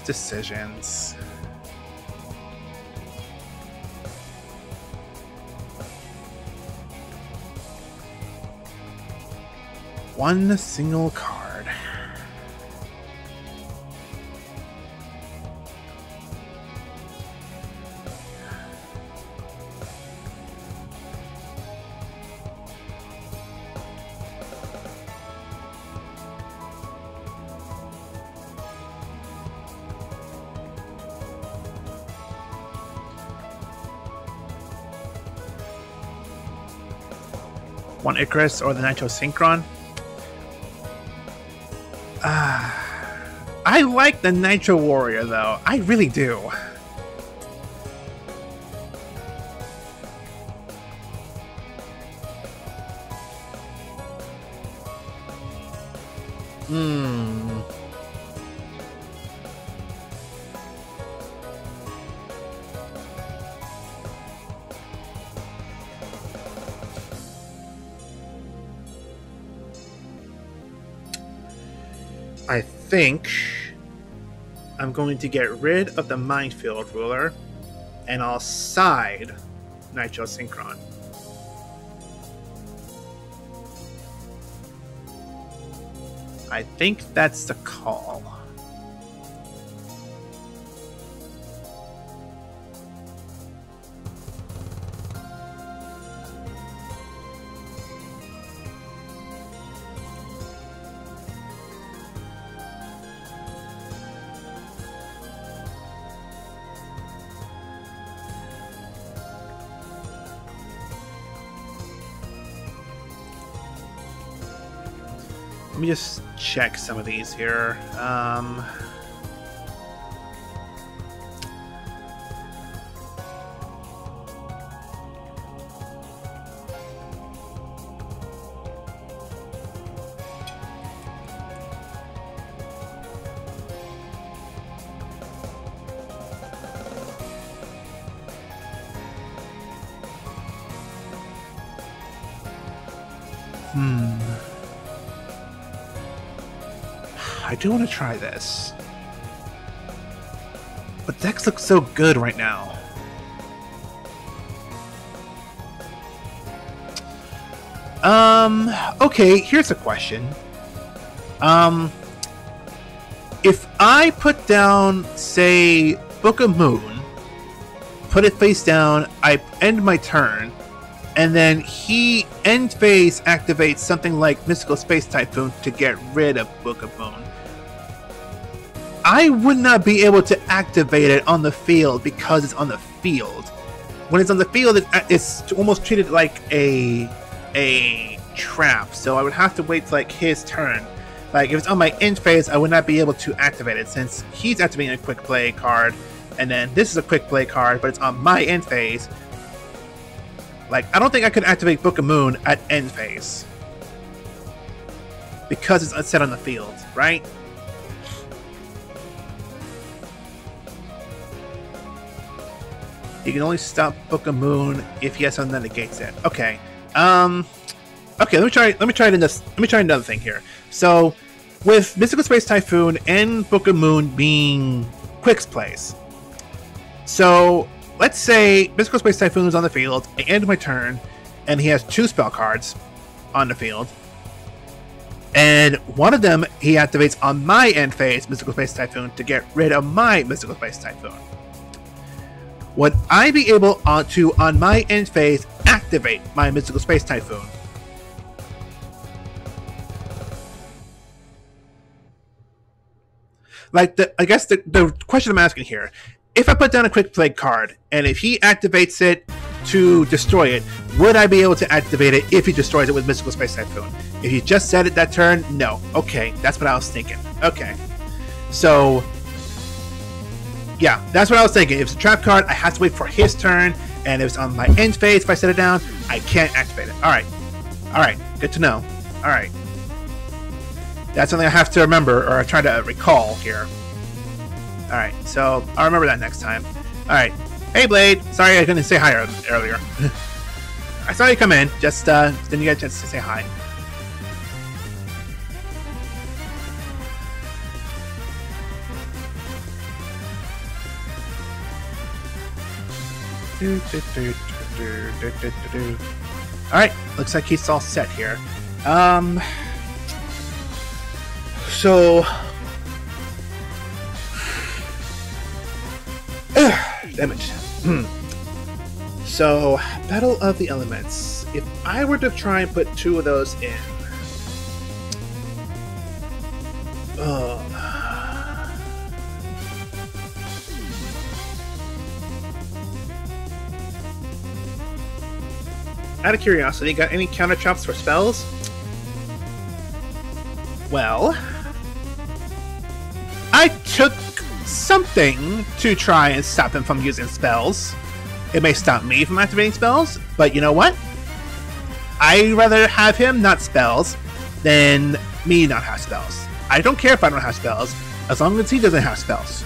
Decisions. One single card. One Icarus or the Nitro Synchron. I like the Nitro Warrior though. I really do. I think I'm going to get rid of the Minefield Ruler, and I'll side Nitro Synchron. I think that's the call. Let me just check some of these here. I do want to try this. But decks look so good right now. Okay, here's a question. If I put down, say, Book of Moon, put it face down, I end my turn, and then he end phase activates something like Mystical Space Typhoon to get rid of Book of Moon, I would not be able to activate it on the field because it's on the field. When it's on the field, it's almost treated like a trap. So I would have to wait like his turn. Like if it's on my end phase, I would not be able to activate it since he's activating a quick play card, and then this is a quick play card, but it's on my end phase. Like I don't think I could activate Book of Moon at end phase because it's set on the field, right? You can only stop Book of Moon if he has something that negates it. Okay. Okay, let me try another thing here. So, with Mystical Space Typhoon and Book of Moon being Quick's plays. So, let's say Mystical Space Typhoon is on the field, I end my turn, and he has 2 spell cards on the field. And one of them he activates on my end phase, Mystical Space Typhoon, to get rid of my Mystical Space Typhoon. would I be able to, on my end phase, activate my Mystical Space Typhoon? Like, I guess the question I'm asking here, if I put down a Quick Play card, and if he activates it to destroy it, would I be able to activate it if he destroys it with Mystical Space Typhoon? If he just said it that turn, no. Okay, that's what I was thinking. Okay. So, yeah, that's what I was thinking. If it's a trap card, I have to wait for his turn, and if it's on my end phase, if I set it down, I can't activate it. Alright. Alright, good to know. Alright. That's something I have to remember, or try to recall here. Alright, so I'll remember that next time. Alright. Hey, Blade! Sorry I couldn't say hi earlier. I saw you come in, just didn't get a chance to say hi. Alright, looks like he's all set here. So... damage. So, Battle of the Elements. If I were to try and put 2 of those in... out of curiosity, got any counter chops for spells? Well... I took something to try and stop him from using spells. It may stop me from activating spells, but you know what? I'd rather have him not spells than me not have spells. I don't care if I don't have spells, as long as he doesn't have spells.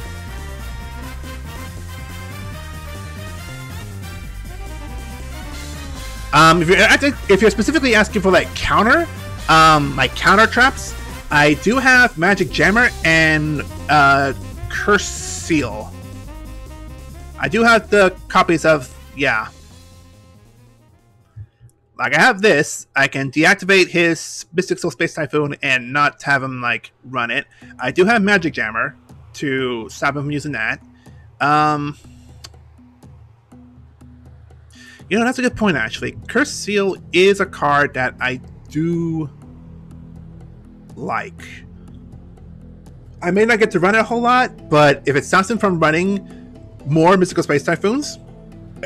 If you're specifically asking for like counter, like counter traps, I do have Magic Jammer and Curse Seal. I do have the copies of, yeah. Like, I have this. I can deactivate his Mystical Space Typhoon and not have him, like, run it. I do have Magic Jammer to stop him from using that. You know, that's a good point, actually. Curse Seal is a card that I do like. I may not get to run it a whole lot, but if it stops him from running more Mystical Space Typhoons,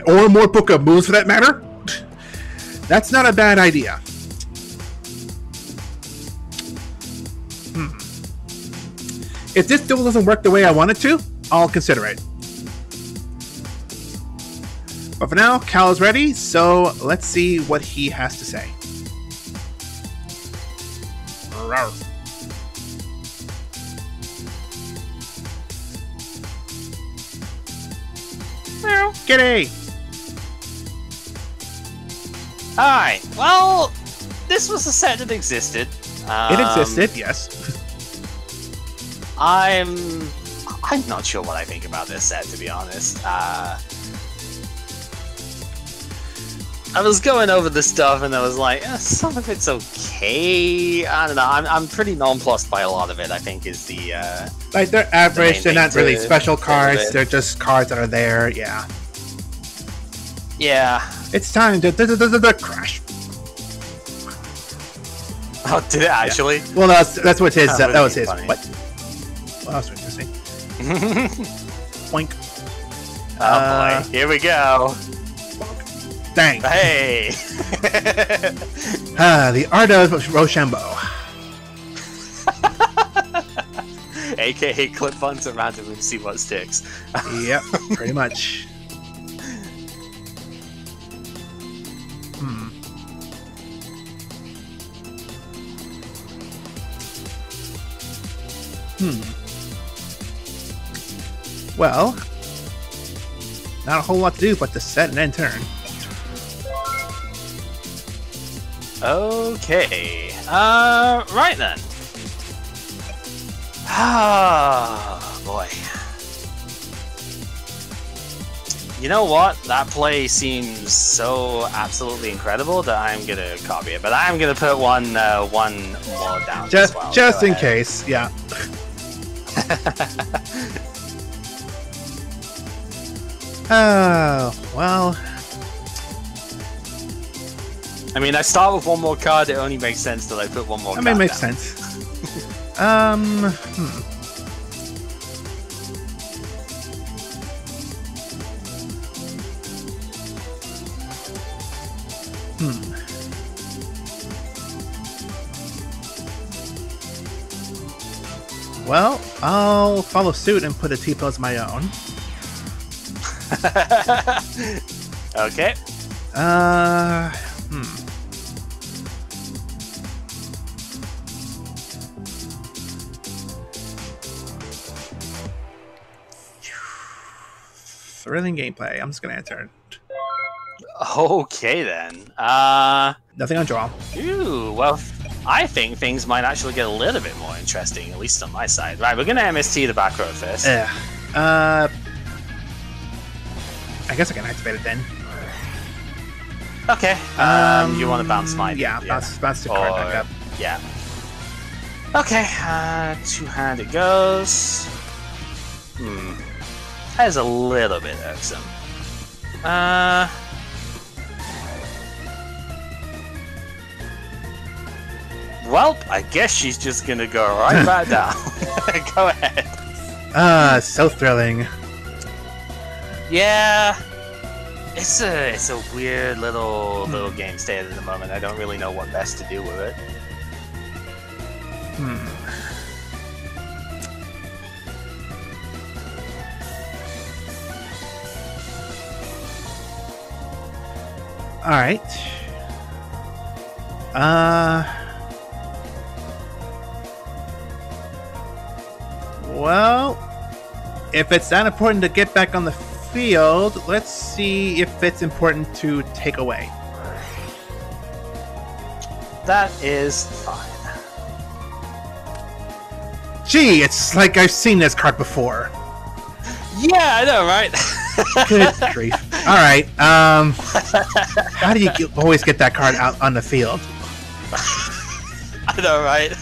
or more Book of Moves for that matter, that's not a bad idea. If this still doesn't work the way I want it to, I'll consider it. But for now, Cal is ready, so let's see what he has to say. Rawr. G'day! Hi. Well, this was a set that existed. It existed, yes. I'm not sure what I think about this set, to be honest. I was going over the stuff and I was like, some of it's okay. I don't know. I'm pretty nonplussed by a lot of it, I think, is the like, they're average, they're not really special cards, they're just cards that are there, yeah. Yeah. It's time to crash. Oh, did it actually? Yeah. Well, that's what his, that was his. Funny. What else was I saying? Boink. Oh boy, here we go. Dang. Hey! The art of Rochambeau. AKA clip funds at random and see what sticks. Yep, pretty much. Well, not a whole lot to do but to set and end turn. Okay. Right then. Ah, boy. You know what? That play seems so absolutely incredible that I'm gonna copy it, but I'm gonna put one more down. Just, as well. just in case, yeah. Oh, well. I mean, I start with one more card. It only makes sense that I put one more card That makes down. sense. Well, I'll follow suit and put a T-pill as my own. Okay. Thrilling gameplay. I'm just gonna enter. Okay then. Nothing on draw. Ooh, well, I think things might actually get a little bit more interesting, at least on my side. Right, we're gonna MST the back row first. I guess I can activate it then. Okay. You want to bounce my bounce the card back up. Yeah. Okay. Two-hand it goes. That is a little bit irksome. Well, I guess she's just gonna go right back down. Go ahead. So thrilling. Yeah. It's a weird little game state at the moment. I don't really know what best to do with it. Alright. Well, if it's that important to get back on the field, let's see if it's important to take away. That is fine. Gee, it's like I've seen this card before. Yeah, I know, right? Good grief. Alright, how do you always get that card out on the field? I know, right?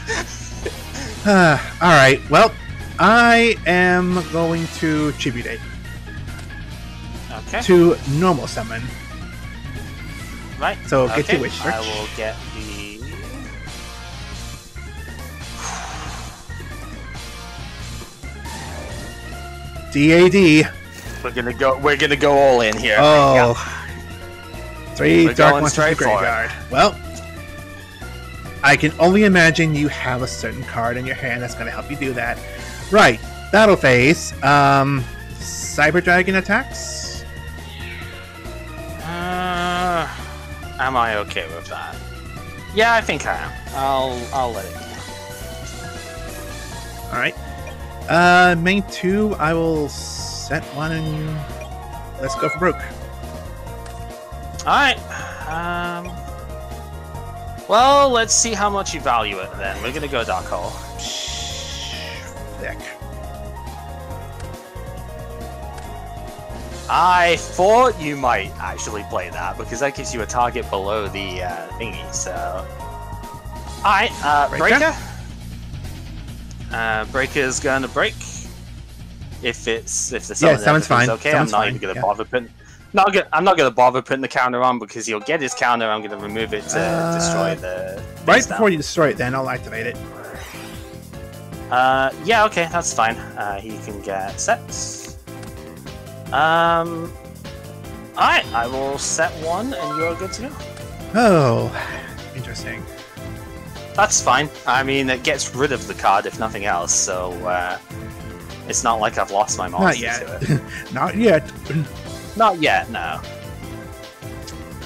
Alright, well, I am going to Tribute Okay. to normal summon. Right. So get your wish search. I will get the... DAD. We're gonna go all in here. Oh. Yeah. 3 We're dark going monsters in the straight for it. graveyard. Well, I can only imagine you have a certain card in your hand that's going to help you do that. Right. Battle phase. Cyber Dragon attacks? Am I okay with that? Yeah, I think I am. I'll let it go. Alright. Main 2, I will set 1 and you... Let's go for broke. Alright. Well, let's see how much you value it then. We're gonna go Dark Hole. Thick. I thought you might actually play that, because that gives you a target below the thingy, so... Alright, Breaker? Breaker's gonna break. If the summon's fine. Okay, Summon's I'm not fine. even gonna bother putting... I'm not gonna bother putting the counter on, because he'll get his counter. I'm gonna remove it to destroy the... Right before you destroy it, then I'll activate it. Yeah, okay, that's fine. He can get sets. Alright, I will set 1 and you're good to go. Oh, interesting. That's fine. I mean, it gets rid of the card if nothing else, so it's not like I've lost my monster to it. Not yet. Not yet, no.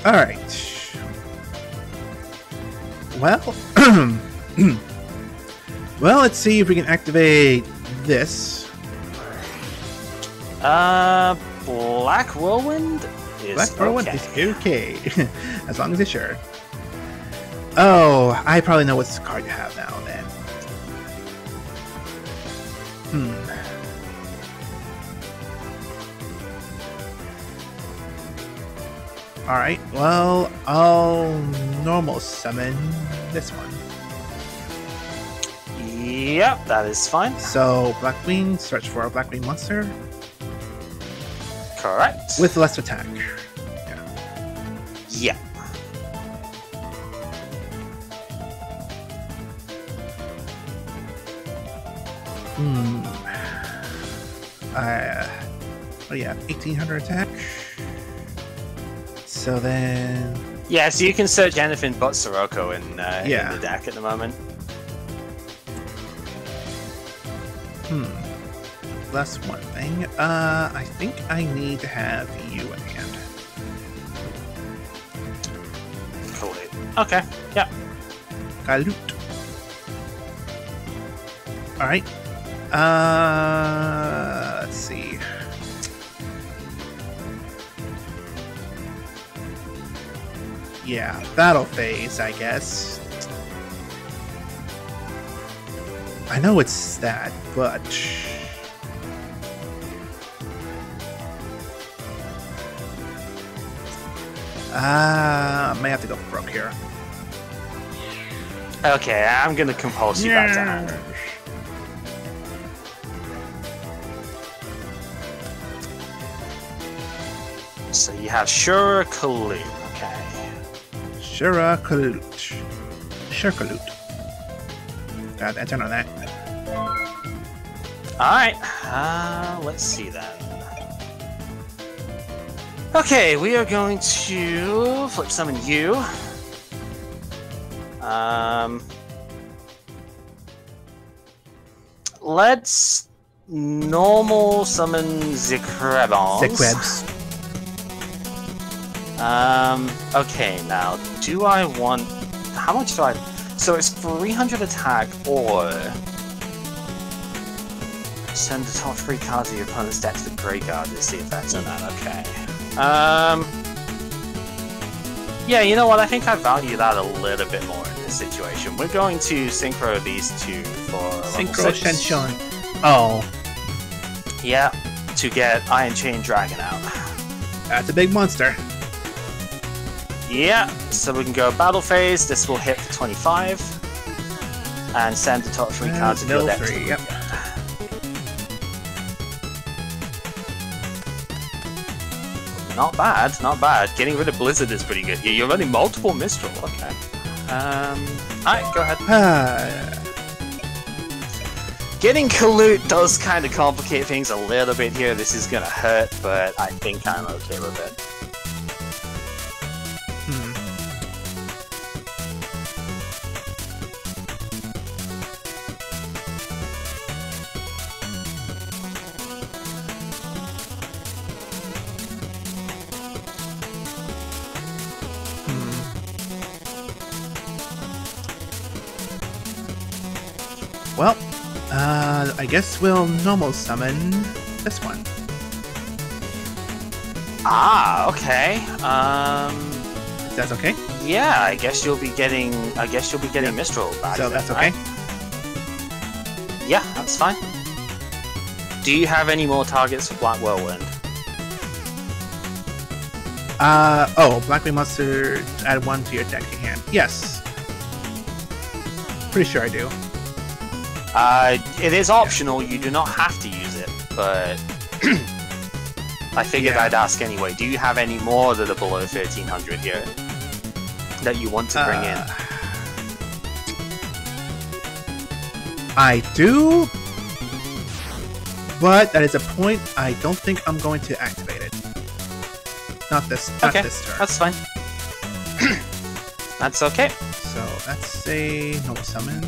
Alright. Well, well, let's see if we can activate this. Black Whirlwind is Black Whirlwind is okay. As long as it's sure. Oh, I probably know what card you have now, then. Alright, well, I'll normal summon this one. Yep, that is fine. So, Blackwing, search for a Blackwing monster. Correct. With less attack. Yeah. Oh yeah, 1800 attack. So then... Yeah, so you can search anything but Sirocco in the deck at the moment. That's one thing. I think I need to have you in hand. Cool. Okay, yeah. Galut. Alright. Let's see. Yeah, battle phase, I guess. I know it's that, but... I may have to go broke here. Okay, I'm gonna compulse you back to hand. So you have Shura Kalut, okay. Shura Kalut. God, that's on that. Alright, let's see then. Okay, we are going to flip summon you. Let's normal summon Zekrebons. Zekrebs. Okay, now, do I want... How much do I... So it's 300 attack, or... Send the top 3 cards of your opponent's deck to the graveyard to see effects on that, okay. Yeah, you know what, I think I value that a little bit more in this situation. We're going to synchro these two for Synchro Shenshon. Oh. Yeah, to get Iron Chain Dragon out. That's a big monster. Yeah, so we can go battle phase, this will hit for 25. And send the top 3 cards of your deck to the yep. graveyard. Not bad, not bad. Getting rid of Blizzard is pretty good here. You're running multiple Mistral, okay. Alright, go ahead. Getting Kalut does kind of complicate things a little bit here. This is gonna hurt, but I think I'm okay with it. Well, I guess we'll normal summon this one. Ah, okay. That's okay? Yeah, I guess you'll be getting Mistral back. So that's okay? Right? Yeah, that's fine. Do you have any more targets for Black Whirlwind? Blackwing Monster, add 1 to your deck to hand. Yes. Pretty sure I do. It is optional, you do not have to use it, but I figured I'd ask anyway. Do you have any more that are below 1300 here that you want to bring in? I do, but that is a point I don't think I'm going to activate it. Not this turn. That's fine. That's okay. So that's a no summon.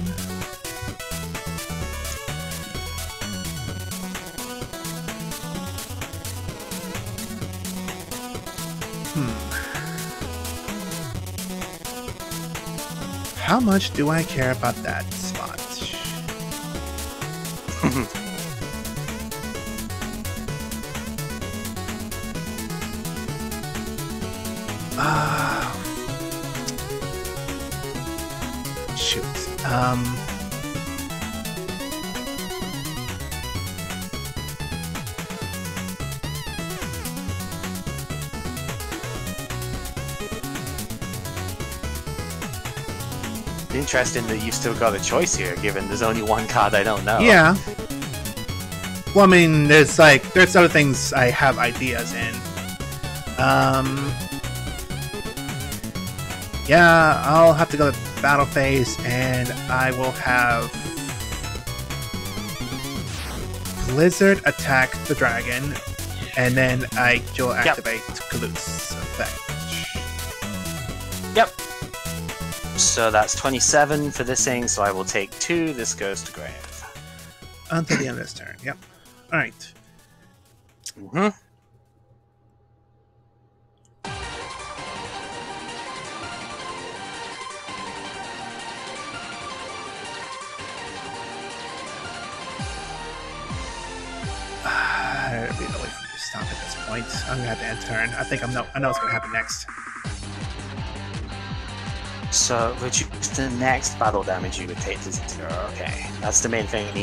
How much do I care about that spot? Shoot. Interesting that you've still got a choice here, given there's only one card I don't know. Yeah. Well, I mean, there's other things I have ideas in. Yeah, I'll have to go to battle phase, and I will have Blizzard attack the dragon, and then I will activate Kalut's effect. Yep. So that's 27 for this thing, so I will take 2. This goes to grave. Until the end of this turn, yep. Alright. Mm-hmm. It'd be no way for me to stop at this point. I'm gonna have to end turn. I think I know what's gonna happen next. So reduce the next battle damage you would take to 0. Okay, that's the main thing you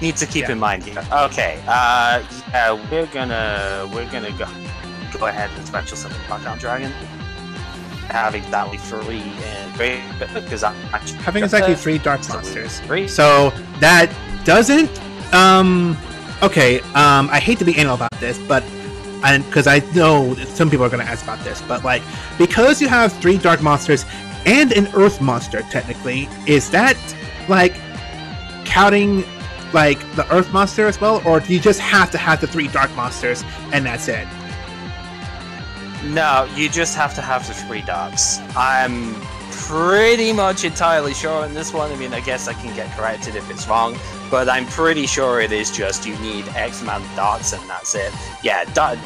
need to keep in mind here. Okay, yeah, we're gonna go ahead and special summon Knockout Dragon, having exactly 3 and great because I'm actually having exactly 3 dark monsters. 3. So that doesn't okay, I hate to be anal about this, but because I know some people are going to ask about this, but like, because you have 3 dark monsters and an earth monster, technically, is that like counting like the earth monster as well, or do you just have to have the 3 dark monsters and that's it? No, you just have to have the 3 darks. I'm pretty much entirely sure in this one. I mean, I guess I can get corrected if it's wrong, but I'm pretty sure it is just you need X amount of darks and that's it. Yeah,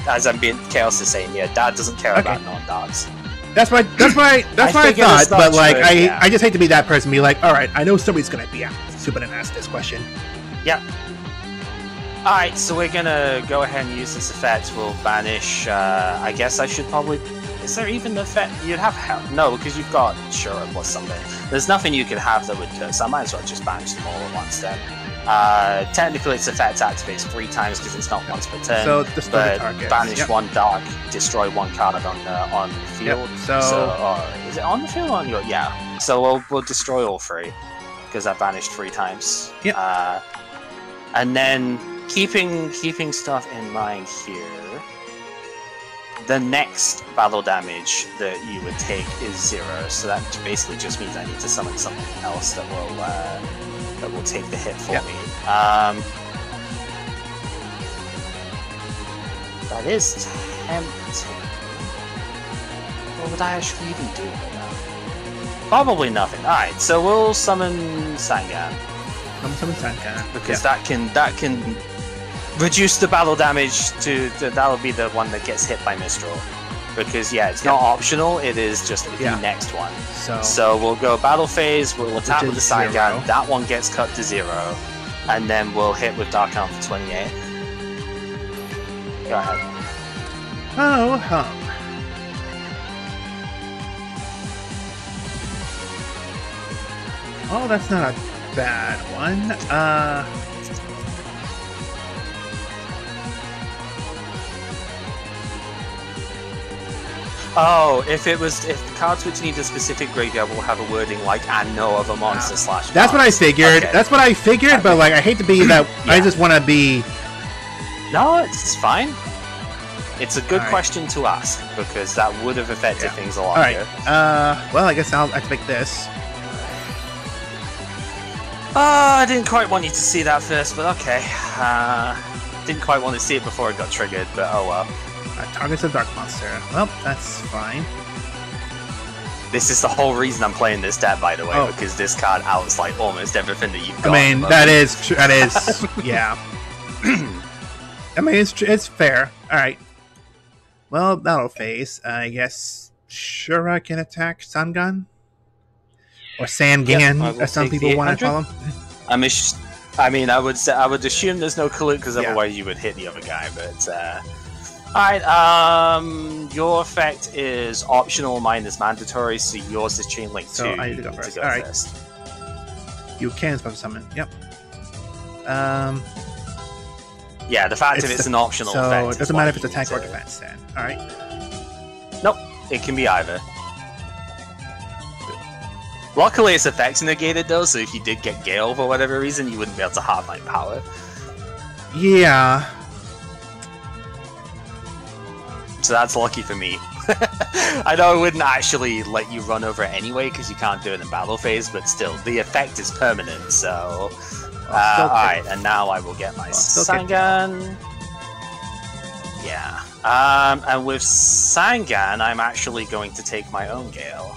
as I'm being Chaos is saying, yeah, Dad doesn't care about non-darks. That's what I thought, but like I just hate to be that person, be like, all right, I know somebody's gonna be stupid and ask this question. Yeah. All right, so we're gonna go ahead and use this effect. We'll banish. I guess I should probably. Is there even an effect you'd have? No, because you've got Shura plus something. There's nothing you could have that would curse. So I might as well just banish them all at once then. Technically, its effect activates 3 times because it's not once per turn. So destroy the target. Banish 1 dark, destroy 1 card on the field. Yep. So is it on the field or on your? Yeah. So we'll destroy all 3 because I banished 3 times. Yep. And then keeping stuff in mind here. The next battle damage that you would take is 0, so that basically just means I need to summon something else that will take the hit for me. That is tempting. What would I actually even do with that? Probably nothing. Alright, so we'll summon Sangan. Summon Sangan. Because that can reduce the battle damage to that'll be the one that gets hit by Mistral. Because it's not optional, it is just the next one. So we'll go battle phase, we'll attack with the Sangan, that one gets cut to 0, and then we'll hit with Dark Arm for 28. Go ahead. Oh, hum. Oh, that's not a bad one. Oh, if cards which need a specific graveyard will have a wording like "and no other monster / That's what I figured. Okay. That's what I figured, but like I hate to be that. I just want to be. No, it's fine. It's a good question to ask because that would have affected things a lot. All right. Well, I guess I'll activate this. I didn't quite want you to see that first, but okay. Didn't quite want to see it before it got triggered, but oh well. Targets a dark monster. Well, that's fine. This is the whole reason I'm playing this deck, by the way, because this card outs like almost everything that you've got. I mean, that is true. That is, yeah. I mean, it's fair. All right. Well, battle phase. I guess Shura can attack Sangan or Sangan, as some people want to call him. I mean, I would assume there's no Kalut because otherwise you would hit the other guy, but. Alright, your effect is optional, mine is mandatory, so yours is Chain Link 2. So I need to go first. Alright. You can special summon, yep. Yeah, the fact that it's an optional effect. So it doesn't matter if it's attack or defense then. Alright. Nope, it can be either. Luckily its effect's negated though, so if you did get Gale for whatever reason, you wouldn't be able to half my power. Yeah. So that's lucky for me. I know I wouldn't actually let you run over it anyway because you can't do it in battle phase, but still, the effect is permanent, so... Alright, and now I will get my Sangan. Yeah. And with Sangan, I'm actually going to take my own Gale.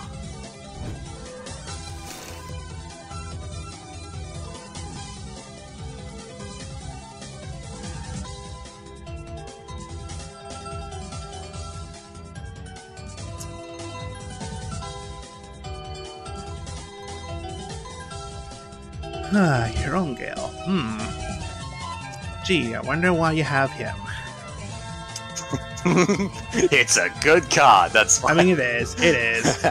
Your own Gale. Gee, I wonder why you have him. It's a good card, that's why. I mean, it is. It is.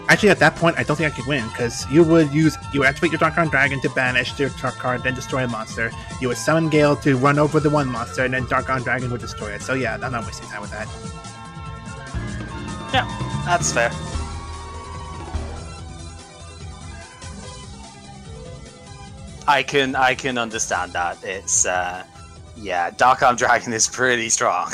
Actually, at that point, I don't think I could win, because you would activate your Dark Iron Dragon to banish your Dark card, then destroy a monster. You would summon Gale to run over the one monster, and then Dark Iron Dragon would destroy it. So yeah, I'm not wasting time with that. Yeah, that's fair. I can understand that. It's yeah, Dark Arm Dragon is pretty strong.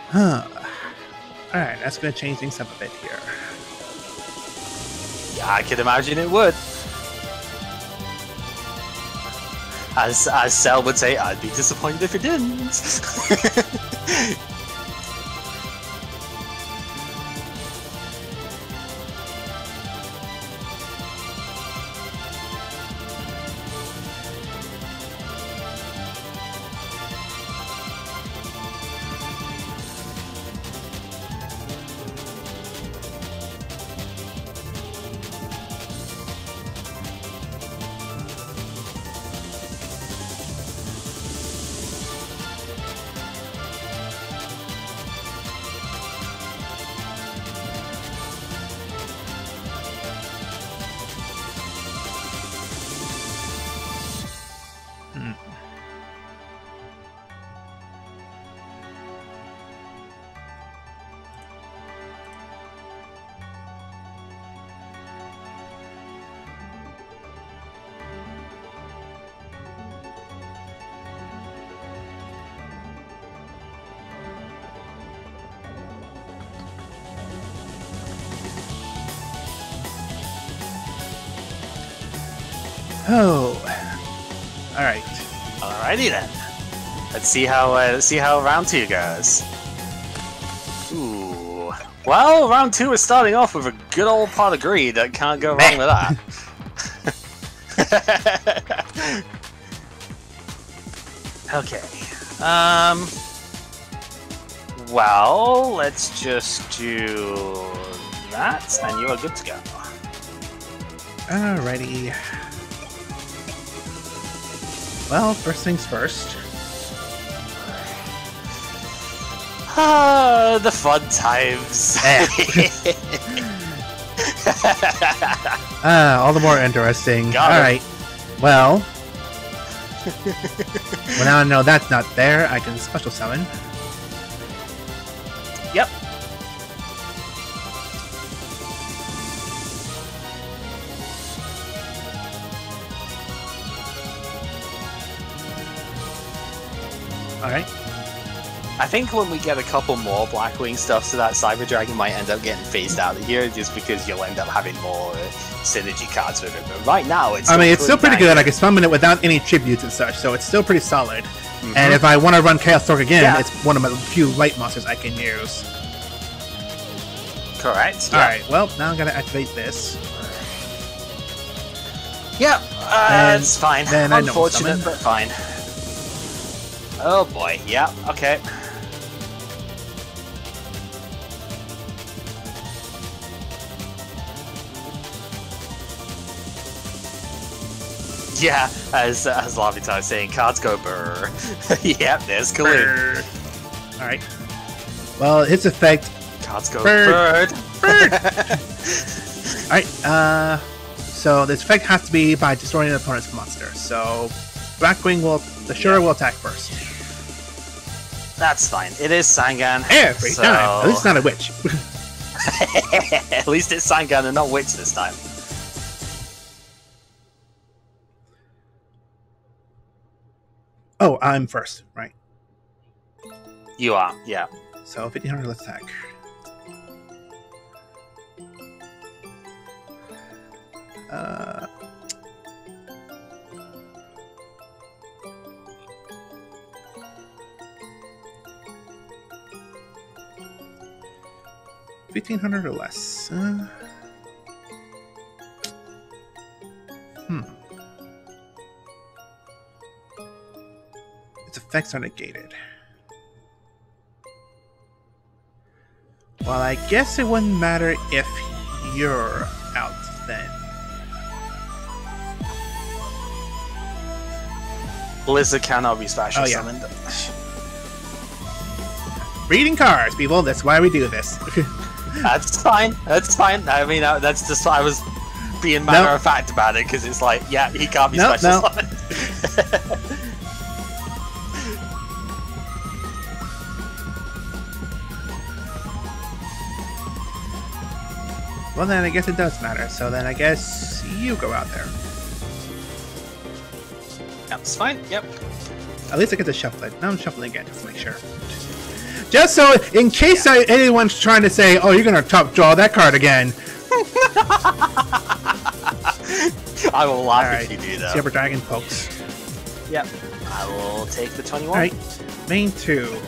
Huh. Alright, that's gonna change things up a bit here. Yeah, I could imagine it would. As Cell would say, I'd be disappointed if it didn't. Oh. Alright. Alrighty then. Let's see how round 2 goes. Ooh. Well, round 2 is starting off with a good old pot of greed. That can't go wrong with that. Okay. Well, let's just do that, and you are good to go. Alrighty. Well, first things first. Ah, the fun times. All the more interesting. Alright. Well, well, now I know that's not there, I can special summon. Yep. Alright. I think when we get a couple more Blackwing stuff, so that Cyber Dragon might end up getting phased out of here, just because you'll end up having more synergy cards with it. But right now, it's still pretty good. I can summon it without any tributes and such, so it's still pretty solid. Mm-hmm. And if I want to run Chaos Stork again, it's one of my few light monsters I can use. Correct. Yeah. Alright, well, now I'm going to activate this. Yep, it's fine. Unfortunate, but fine. Oh boy, yeah, okay. Yeah, as Lavita was saying, cards go brrr. Yep, there's Kaloon. Alright. Well, its effect. Cards go Bird. bird. Alright, so this effect has to be by destroying an opponent's monster. So Blackwing will, the Shura will attack first. That's fine. It is Sangan. Every time. At least it's not a witch. At least it's Sangan and not witch this time. Oh, I'm first, right? You are, yeah. So 1500, let's attack. Uh, $1,500 or less. Its effects are negated. Well, I guess it wouldn't matter if you're out then. Blizzard cannot be special summoned. Reading cards, people. That's why we do this. That's fine. That's fine. I mean, that's just I was being matter of fact about it because it's like, yeah, he can't be special summoned. Well, then I guess it does matter. So then I guess you go out there. That's fine. Yep. At least I get to shuffle it. Now I'm shuffling again just to make sure. Just so, in case anyone's trying to say, "Oh, you're gonna top draw that card again," I will laugh if you do that. Silver Dragon pokes. Yep. I will take the 21. All right. Main 2.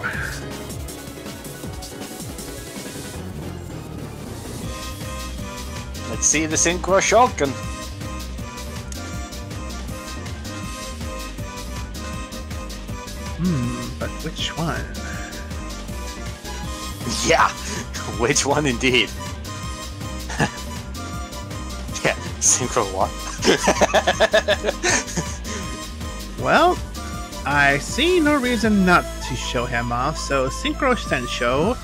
Let's see the Synchro Shotgun. But which one? Yeah, which one indeed? Yeah, Synchro what? Well, I see no reason not to show him off, so Synchro Sensho,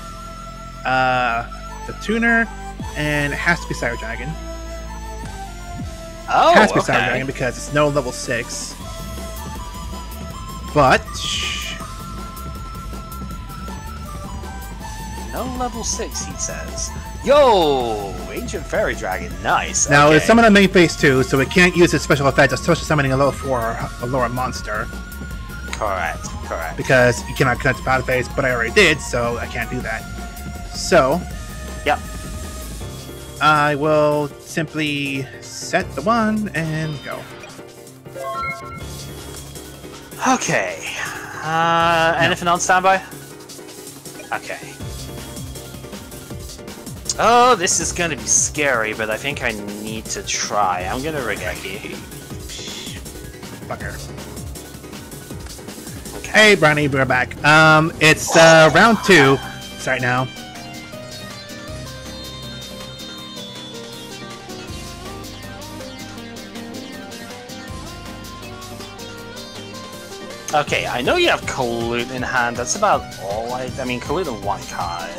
the tuner, and it has to be Cyber Dragon. Oh, it has to be okay. Cyber Dragon because it's no level 6. But no level 6, he says. Yo, Ancient Fairy Dragon, nice. Now okay. it's summoned on main phase 2, so it can't use its special effect, especially summoning a level 4 or a lower monster. Correct. Because you cannot connect to battle phase, but I already did, so I can't do that. So, yep. I will simply set the 1 and go. Okay. Anything on standby? Okay. Oh, this is gonna be scary, but I think I need to try. I'm gonna Regeki. Fucker. Okay. Hey, Brownie, we're back. It's round 2. Start now. Okay, I know you have Colute in hand. That's about all I mean, Colute in 1 card.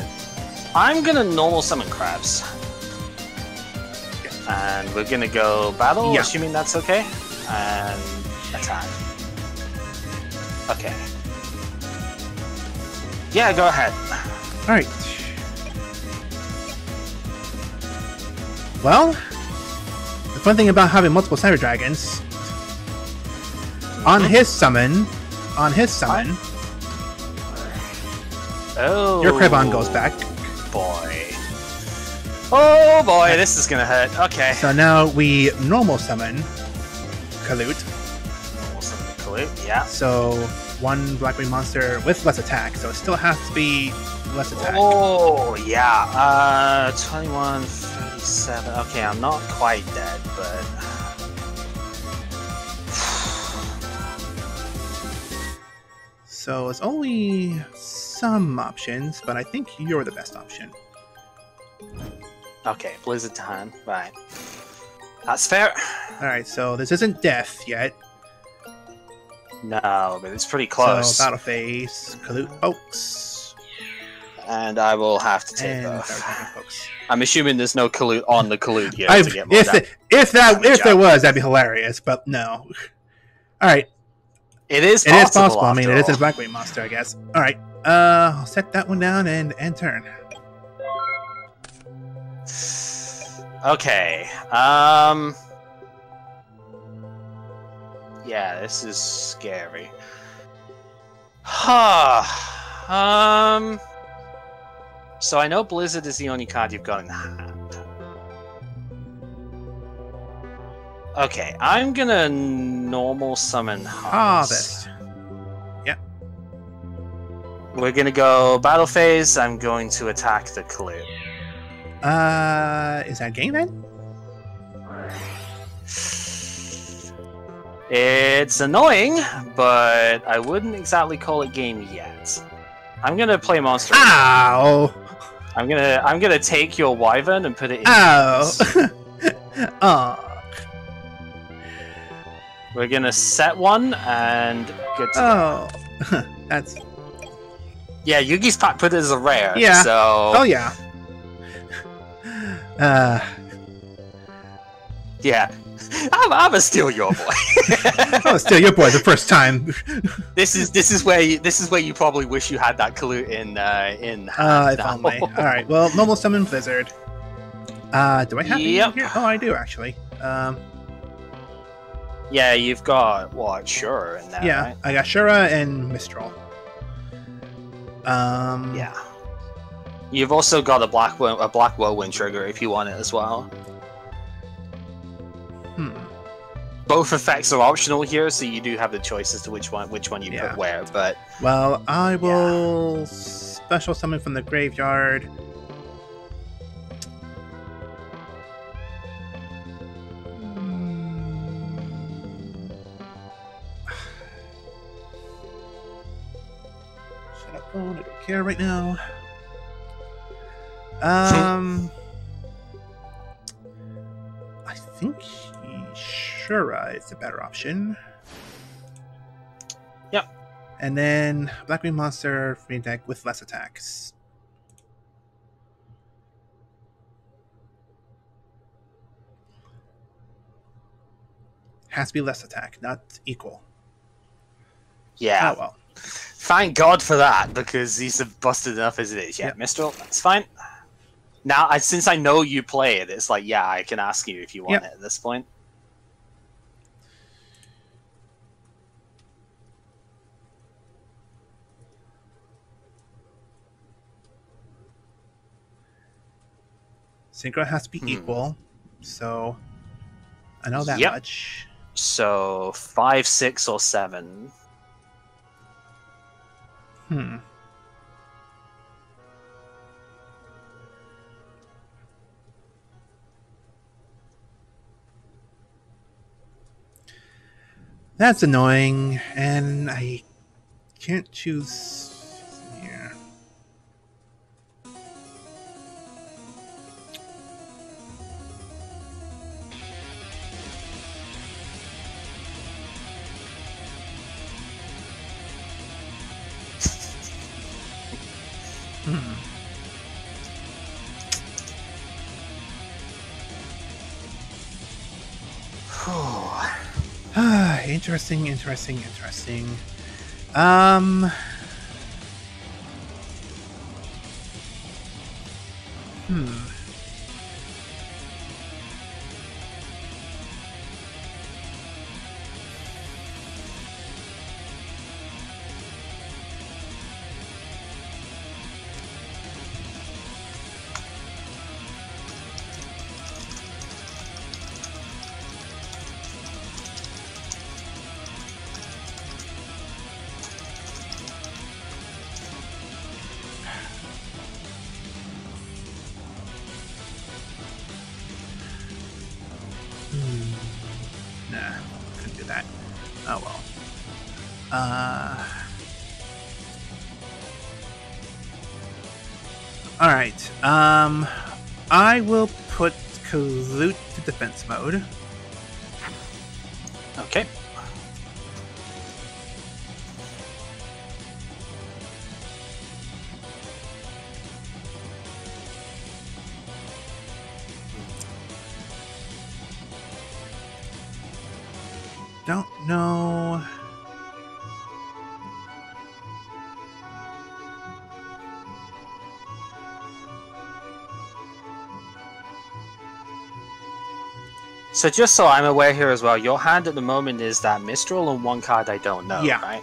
I'm gonna normal summon Crabs. And we're gonna go battle, assuming that's okay. And attack. Okay. Yeah, go ahead. Alright. Well, the fun thing about having multiple Cyber Dragons, on his summon, oh, your Krabon goes back. Boy. Oh boy, this is gonna hurt. Okay. So now we normal summon Colute. Normal summon Colute, yeah. So 1 Blackwing monster with less attack, so it still has to be less attack. Oh, yeah. 21, 37. Okay, I'm not quite dead, but... So it's only some options, but I think you're the best option. Okay, Blizzard time. Right. That's fair. Alright, so this isn't death yet. No, but it's pretty close. So battle phase, Colute pokes. And I will have to take And both. folks. I'm assuming there's no collude on the collude here to get more if there was, that'd be hilarious, but no. Alright. It is possible. I mean, after it is a all. Blackwing monster, I guess. Alright. I'll set that one down and turn. Okay. Yeah, this is scary. So I know Blizzard is the only card you've got in hand. Okay, I'm gonna normal summon Harvest. Yep. We're gonna go battle phase. I'm going to attack the clue. Is that game then? It's annoying, but I wouldn't exactly call it game yet. I'm gonna play monster. Ow! I'm gonna take your wyvern and put it in. Ow! Oh. We're gonna set one and good to go. That's. Yeah, Yugi's pack put it as a rare. Yeah. So. Oh yeah. Yeah. I'm gonna steal your boy. Oh, steal your boy the first time. This is where you probably wish you had that clue in. If only. All right. Well, normal summon Blizzard. Do I have it in here? Oh, I do actually. Yeah, you've got what? Shura in there. Yeah, right? I got Shura and Mistral. Yeah. You've also got a black whirlwind trigger if you want it as well. Both effects are optional here, so you do have the choice as to which one you put where. But well, I will special summon from the graveyard. Shut up, phone. I don't care right now. I think Shura is the better option. Yep. And then Blackwing monster free deck with less attacks. Has to be less attack, not equal. Yeah. Oh well. Thank God for that, because he's busted enough as it is. Yeah, yep. Mistral, that's fine. Now, since I know you play it, it's like, yeah, I can ask you if you want it at this point. Synchro has to be equal, so I know that much. So 5, 6, or 7. That's annoying, and I can't choose. Yeah. Interesting. Nah, couldn't do that. Oh well. Alright. I will put Kazut to defense mode. Okay. don't know. So just so I'm aware here as well, your hand at the moment is that Mistral and one card I don't know, Yeah. right?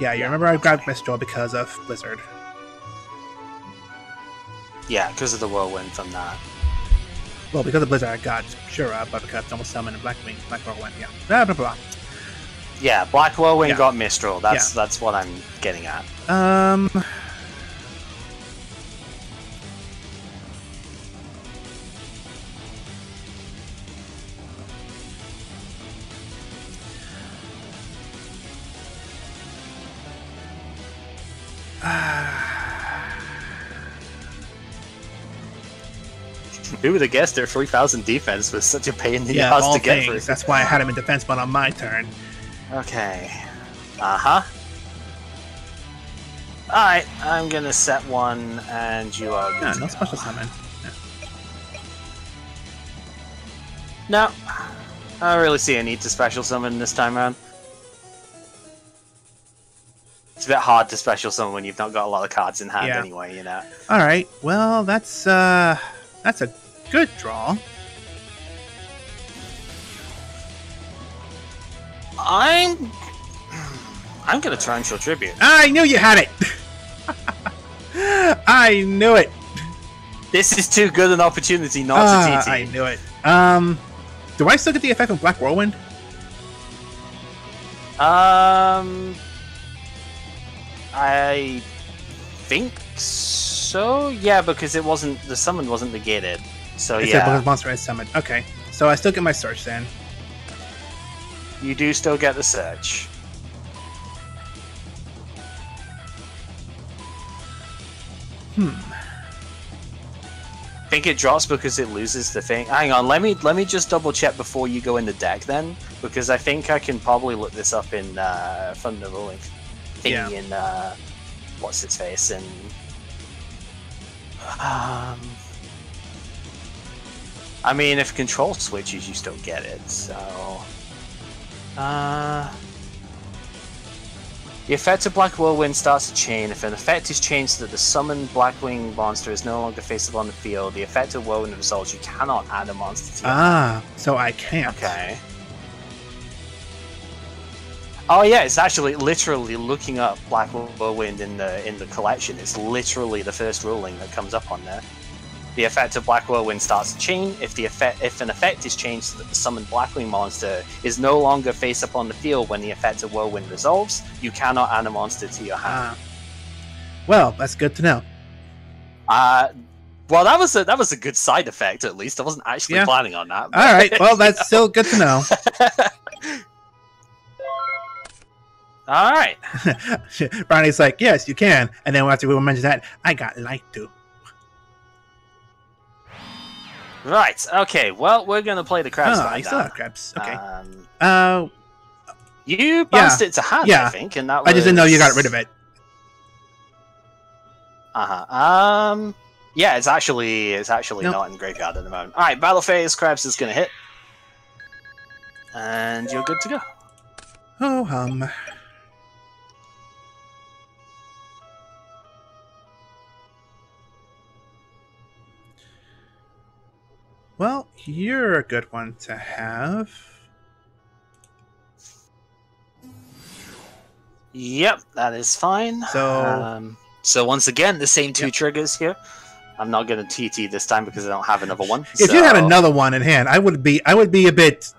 Yeah, you remember I grabbed Mistral because of Blizzard. Yeah, because of the Whirlwind from that. Well, because of Blizzard I got Shura, but because it's almost summoned and Black Whirlwind, yeah. Blah, blah, blah. Yeah, Black Whirlwind Yeah. got Mistral. That's what I'm getting at. Who would have guessed their 3,000 defense was such a pain in the Yeah, ass all to get things. through? That's why I had him in defense, but on my turn. Okay. Uh-huh. Alright, I'm gonna set one, and you are good Yeah, to no go. special summon. No. I don't really see a need to special summon this time around. It's a bit hard to special summon when you've not got a lot of cards in hand Yeah. anyway, you know. Alright, well, that's a good draw. I'm gonna try and show tribute. I knew you had it! I knew it! This is too good an opportunity not to TT. I knew it. Do I still get the effect of Black Whirlwind? I think so. Yeah, because it wasn't, the summon wasn't negated. So It's yeah, because monster is summoned. Okay, so I still get my search then. you do still get the search. I think it drops because it loses the thing. Hang on, let me just double check before you go in the deck then, because I think I can probably look this up in from the ruling thingy Yeah. in what's its face and I mean, if control switches, you still get it. So the effect of Black Whirlwind starts a chain. If an effect is changed so that the summoned Blackwing monster is no longer faceable on the field, the effect of Whirlwind resolves. You cannot add a monster to your Ah, so I can't. Okay. Oh yeah, it's actually literally looking up Black Whirlwind in the collection. It's literally the first ruling that comes up on there. The effect of Black Whirlwind starts a chain. If an effect is changed so that the summoned Blackwing monster is no longer face up on the field when the effect of Whirlwind resolves, you cannot add a monster to your hand. Well, that's good to know. Well, that was a good side effect at least. I wasn't actually planning on that. All right, well, that's still good to know. All right. Ronnie's like, yes, you can. And then after we mention that, I got light too. Right. Okay. Well, we're gonna play the crabs. I still have crabs. Okay. You bounced it to hand, Yeah. I think, and that was... I just didn't know you got rid of it. Yeah, it's actually Nope. not in graveyard at the moment. All right, battle phase. Crabs is gonna hit, and you're good to go. Oh, Well, you're a good one to have. Yep, that is fine. So once again, the same two triggers here. I'm not going to TT this time because I don't have another one. If you had another one in hand, I would be a bit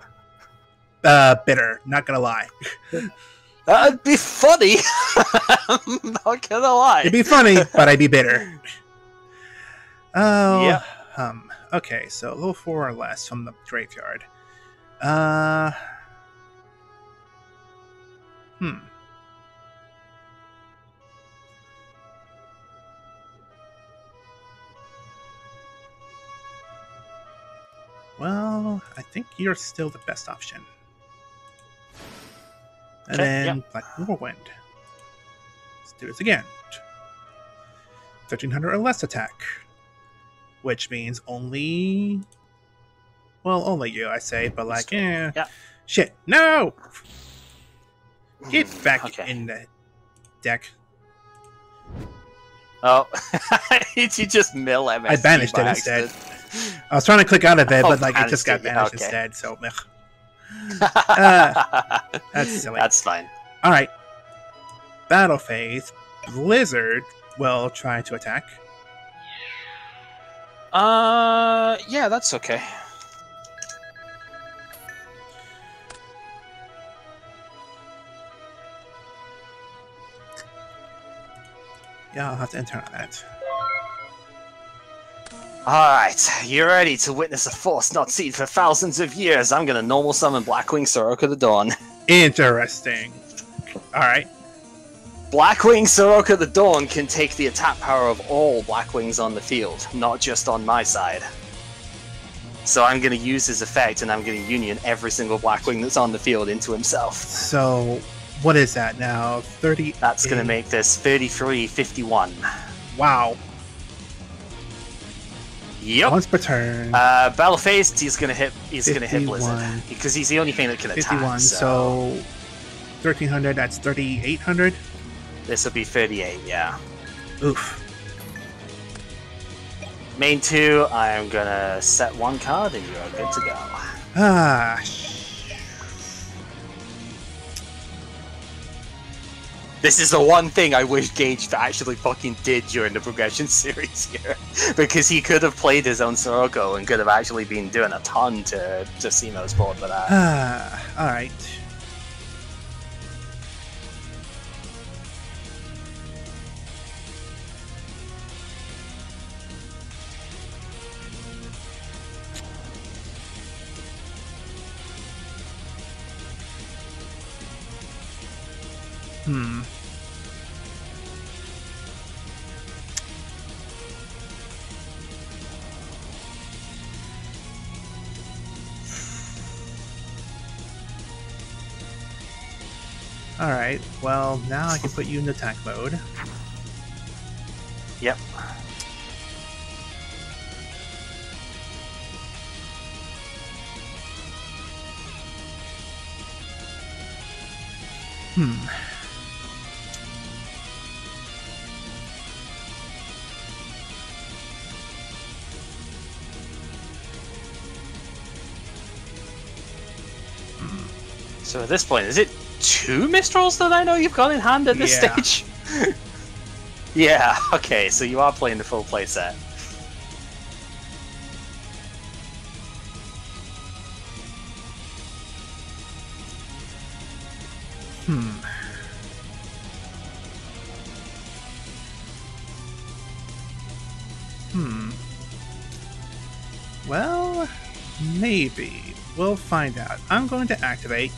bitter. Not gonna lie. That'd be funny. I'm not gonna lie. It'd be funny, but I'd be bitter. Oh, Yep. Okay, so a little 4 or less from the graveyard. Well, I think you're still the best option. And then Black Whirlwind. Let's do this again. 1300 or less attack. Which means only... Well, only you, I say, but like, Shit! No! Get back in the deck. Oh, did you just mill MSG? I banished it instead. I was trying to click out of it, but like it just got banished instead. So, that's silly. That's fine. All right. Battle phase. Blizzard will try to attack. Yeah, that's okay. Yeah, I'll have to enter on that. Alright, you ready to witness a force not seen for thousands of years? I'm gonna normal summon Blackwing Soroka the Dawn. Interesting. Alright. Blackwing Soroka the Dawn can take the attack power of all Blackwings on the field, not just on my side. So I'm gonna use his effect and I'm gonna union every single Blackwing that's on the field into himself. So, what is that now? 30. That's gonna make this 33-51. Wow. Yep. Once per turn. Battle phase, he's gonna hit. He's 51. gonna hit Blizzard because he's the only thing that can attack. 51. So 1300. That's 3800. This will be 38. Yeah. Oof. Main 2. I'm gonna set one card and you're good to go. Ah. This is the one thing I wish Gage actually fucking did during the progression series here. Because he could have played his own Soroko and could have actually been doing a ton to Simo's board for that. Alright. Alright, well, now I can put you in attack mode. Yep. So at this point, is it 2 Mistrals that I know you've got in hand at this stage? Yeah, okay, so you are playing the full playset. Well, maybe. We'll find out. I'm going to activate.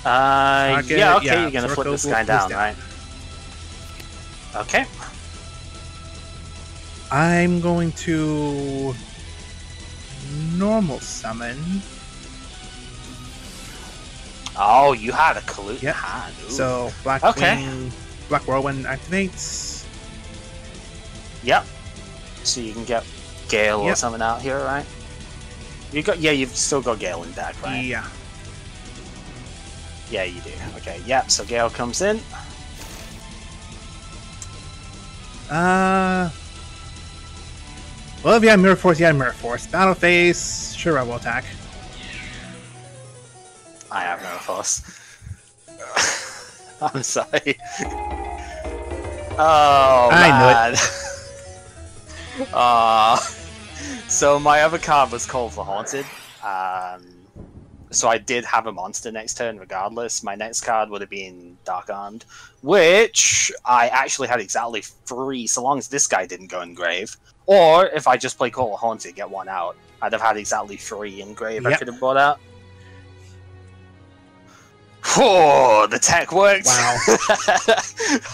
Yeah, okay, you're gonna flip this guy down, right? Okay. I'm going to normal summon. Oh, you had a Kalut in hand. Ooh. So Black Wing, Black Whirlwind activates. Yep. So you can get Gale or something out here, right? You got you've still got Gale in deck, right? Yeah. Yeah, you do. Okay, yep, so Gale comes in. Well, if you have Mirror Force, you have Mirror Force. Battle phase, sure I will attack. I have Mirror Force. I'm sorry. Oh, I knew it. So my other card was called for Haunted. So I did have a monster next turn regardless. My next card would have been Dark Armed, which I actually had exactly 3 so long as this guy didn't go in grave. Or if I just play Call of Haunted, get 1 out, I'd have had exactly 3 in grave I could have brought out. Oh, the tech worked! Wow.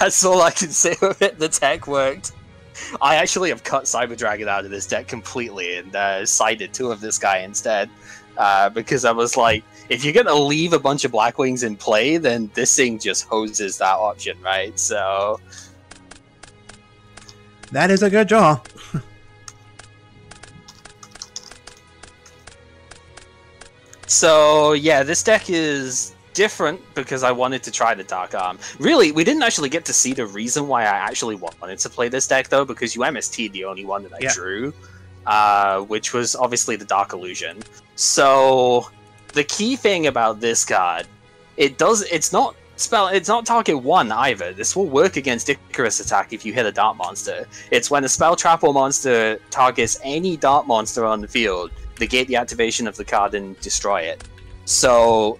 That's all I can say with it, the tech worked. I actually have cut Cyber Dragon out of this deck completely and sided 2 of this guy instead. Because I was like, if you're gonna leave a bunch of Blackwings in play, then this thing just hoses that option, right? So that is a good draw. So yeah, this deck is different because I wanted to try the Dark Arm. Really, we didn't actually get to see the reason why I actually wanted to play this deck though, because you MST'd the only one that I drew, which was obviously the Dark Illusion. So the key thing about this card, it's not target 1 either. This will work against Icarus attack if you hit a Dart monster. It's when a spell trap or monster targets any Dart monster on the field, negate the activation of the card and destroy it. So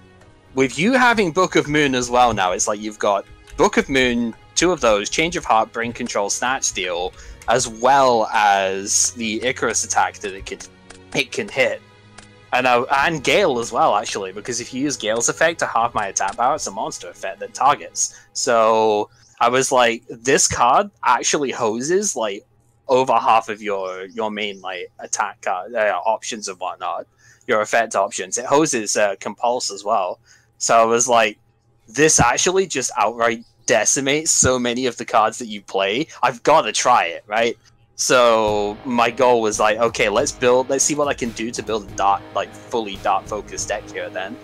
with you having Book of Moon as well now, it's like you've got Book of Moon, 2 of those, Change of Heart, Brain Control, Snatch Steal, as well as the Icarus attack that it can hit. And Gale as well, actually, because if you use Gale's effect to halve my attack power, it's a monster effect that targets. So I was like, this card actually hoses like over half of your main like attack card options and whatnot, your effect options. It hoses Compulse as well. So I was like, this actually just outright decimates so many of the cards that you play. I've got to try it, right? So my goal was like, okay, let's see what I can do to build a fully dart focused deck here then.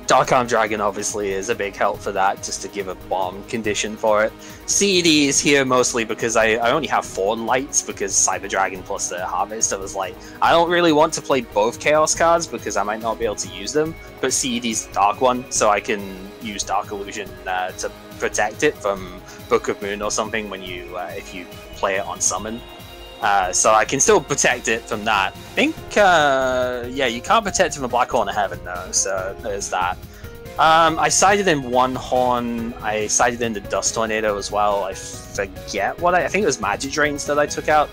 Dark Arm Dragon obviously is a big help for that, just to give a bomb condition for it. CED is here mostly because I only have 4 lights because Cyber Dragon plus the Harvest. I was like, I don't really want to play both Chaos cards because I might not be able to use them, but CED's the Dark one, so I can use Dark Illusion to protect it from Book of Moon or something when you if you play it on summon. So I can still protect it from that. I think, yeah, you can't protect it from Black Horn of Heaven though, so there's that. I sided in One Horn, I sided in the Dust Tornado as well. I forget what I think it was Magic Drains that I took out.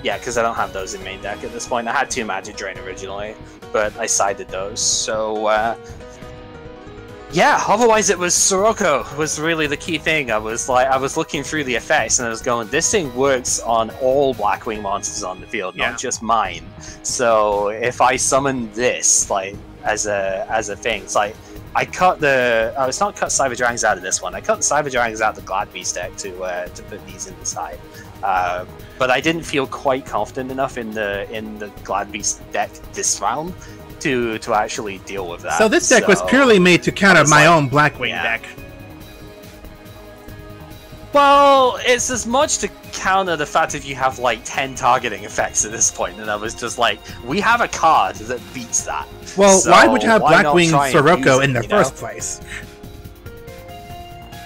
Yeah, because I don't have those in main deck at this point. I had 2 Magic Drain originally, but I sided those. So, yeah, otherwise it was Sirocco was really the key thing. I was looking through the effects and I was going, this thing works on all Blackwing monsters on the field, not just mine. So if I summon this like as a thing, it's like it's not cut Cyber Dragons out of this one. I cut the Cyber Dragons out of the Glad Beast deck to put these in the side. But I didn't feel quite confident enough in the Glad Beast deck this round to actually deal with that. So this deck was purely made to counter my own Blackwing deck. Well, it's as much to counter the fact if you have like 10 targeting effects at this point, and I was just like, we have a card that beats that. Well, so why would you have Blackwing Sirocco in the first place?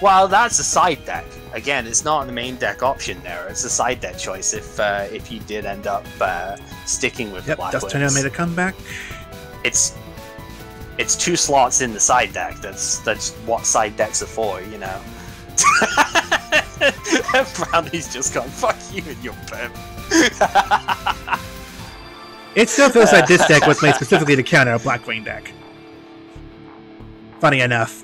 Well, that's a side deck. Again, it's not the main deck option there. It's a side deck choice if you did end up sticking with Blackwing. Dust Tornado made a comeback. It's 2 slots in the side deck. That's what side decks are for, you know. Brownie's just gone, fuck you and your pimp. It still feels like this deck was made specifically to counter a Blackwing deck. Funny enough.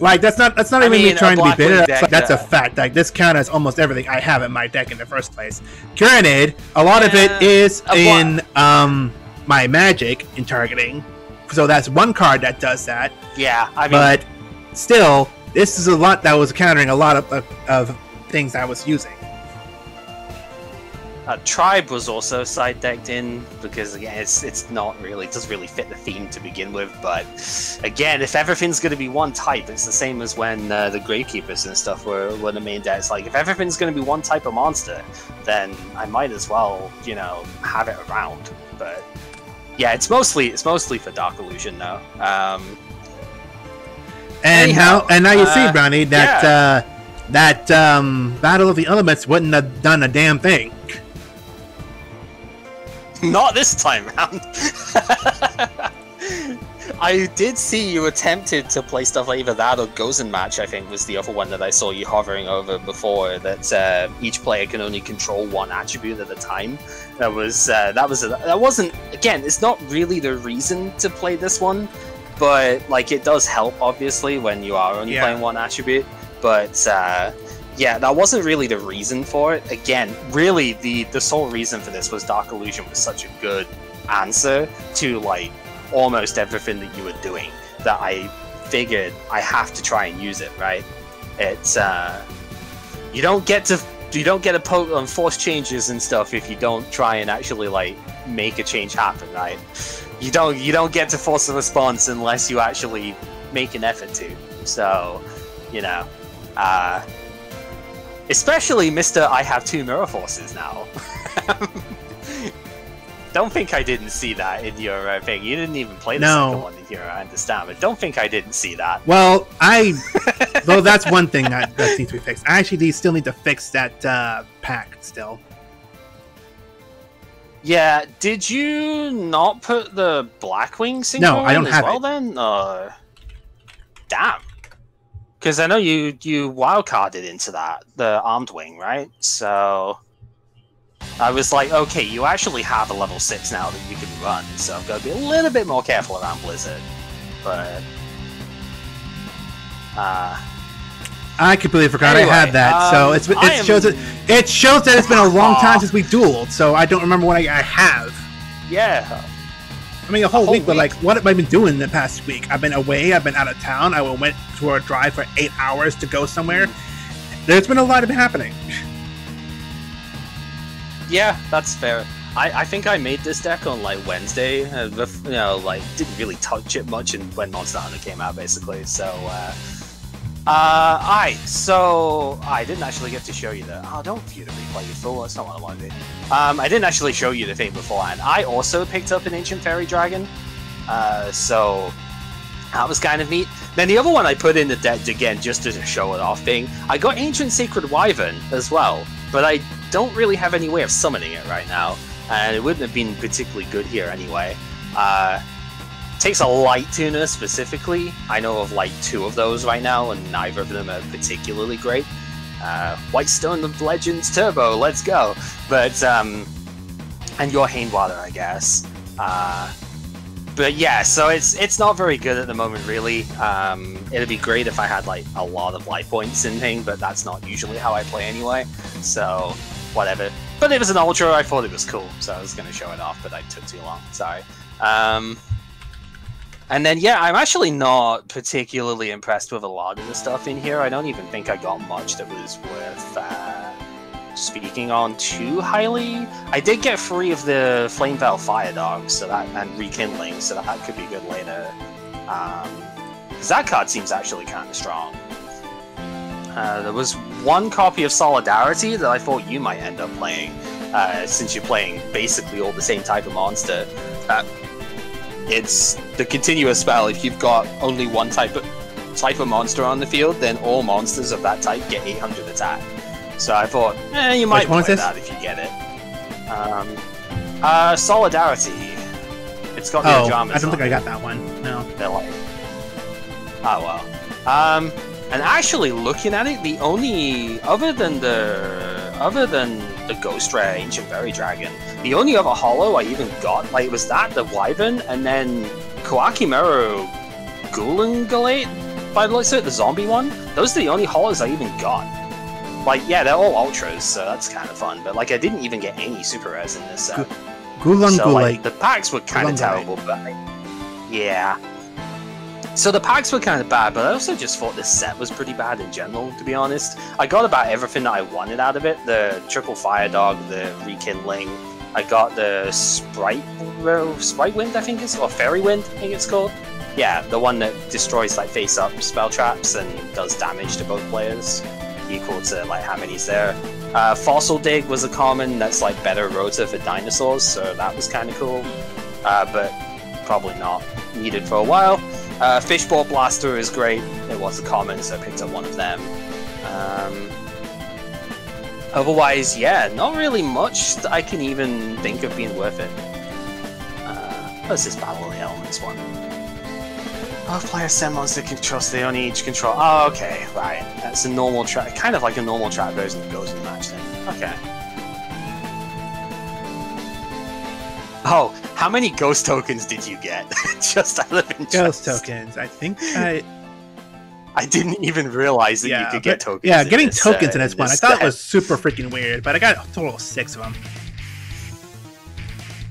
Like that's not even me trying to be bitter. That's a fact. Like this counters almost everything I have in my deck in the first place. Granted, a lot of it is in my magic in targeting, so that's one card that does that. Yeah, I mean, but still, this is a lot that was countering a lot of things I was using. Tribe was also side decked in because again, it's not really, it doesn't really fit the theme to begin with. But again, if everything's going to be one type, it's the same as when the Gravekeepers and stuff were the main decks. Like if everything's going to be one type of monster, then I might as well, you know, have it around. But yeah, it's mostly for Dark Illusion now. And now you see, Brownie, that that Battle of the Elements wouldn't have done a damn thing. Not this time round. I did see you attempted to play stuff like either that or Gozen Match, I think was the other one that I saw you hovering over before, that each player can only control one attribute at a time. That wasn't, again, it's not really the reason to play this one, but like it does help obviously when you are only playing one attribute, but yeah, that wasn't really the reason for it. Again, really, the sole reason for this was Dark Illusion was such a good answer to like almost everything that you were doing that I figured I have to try and use it, right? It's you don't get to don't get a force changes and stuff if you don't try and actually like make a change happen, right? You don't get to force a response unless you actually make an effort to. So, you know, especially Mr. I have 2 mirror forces now. Don't think I didn't see that in your thing. You didn't even play the second one in here, I understand, but don't think I didn't see that. Well, though that's one thing that needs to be fixed. I actually still need to fix that pack still. Yeah, did you not put the Blackwing synchro I don't in have as well it. Then? Damn. Because I know you wildcarded into that, the Armed Wing, right? So I was like, okay, you actually have a level 6 now that you can run, so I've got to be a little bit more careful around Blizzard. But I completely forgot anyway, I had that. So it shows that it's been a long time since we dueled. So I don't remember what I have. Yeah. I mean, a whole week, but like, what have I been doing the past week? I've been away. I've been out of town. I went for a drive for 8 hours to go somewhere. There's been a lot of happening. Yeah, that's fair. I think I made this deck on like Wednesday. You know, like didn't really touch it much when Monster Hunter came out, basically. So, so I didn't actually get to show you the. Oh, don't view the replay, you fool. That's not what I wanted to do. I didn't actually show you the thing beforehand. I also picked up an Ancient Fairy Dragon. So that was kind of neat. Then the other one I put in the deck again just as a show it off thing. I got Ancient Sacred Wyvern as well, but I don't really have any way of summoning it right now, and it wouldn't have been particularly good here anyway. Takes a light tuner specifically. I know of like 2 of those right now, and neither of them are particularly great. Whitestone of Legends Turbo, let's go! But and your Hanewater, I guess. But yeah, so it's not very good at the moment, really. It'd be great if I had like a lot of life points and thing, but that's not usually how I play anyway. So whatever. But it was an ultra. I thought it was cool, so I was going to show it off, but I took too long. Sorry. And then yeah, I'm actually not particularly impressed with a lot of the stuff in here. I don't even think I got much that was worth speaking on too highly. I did get 3 of the Flame Veil Fire Dogs, so that, and Rekindling, so that could be good later. Because that card seems actually kind of strong. There was 1 copy of Solidarity that I thought you might end up playing, since you're playing basically all the same type of monster. It's the continuous spell. If you've got only one type of monster on the field, then all monsters of that type get 800 attack. So I thought, you might play that if you get it. Solidarity. It's got the Ajamas. I don't think I got that one. No. They're like, oh well. And actually looking at it, the only other than the Ghost Rare Ancient Fairy Dragon, the only other holo I even got was that the Wyvern, and then Koakimeru Gulungulate, by the looks of it, the zombie one. Those are the only holos I even got. Like, yeah, they're all ultras, so that's kind of fun. But like, I didn't even get any super rares in this set. Gulungulate. So like, the packs were kind of terrible, but yeah. So the packs were kind of bad, but I also just thought this set was pretty bad in general, to be honest. I got about everything that I wanted out of it. The Triple Fire Dog, the Rekindling. I got the Sprite Wind, I think it's, or Fairy Wind, I think it's called. Yeah, the one that destroys like face-up spell traps and does damage to both players, equal to like how many's there. Fossil Dig was a common that's like better rota for dinosaurs, so that was kind of cool, but probably not needed for a while. Fishbowl Blaster is great. It was a common, so I picked up one of them. Otherwise, yeah, not really much that I can even think of being worth it. What's this Battle of the Elements one? Both players send monster controls, they only each control. Oh, okay, right. That's a normal trap, kind of like a normal trap version of Ghost in the Match thing. Okay. Oh, how many ghost tokens did you get? Just out of interest. Ghost tokens. I think I didn't even realize that you could get tokens. Yeah, getting tokens in this one, I thought it was super freaking weird, but I got a total of 6 of them.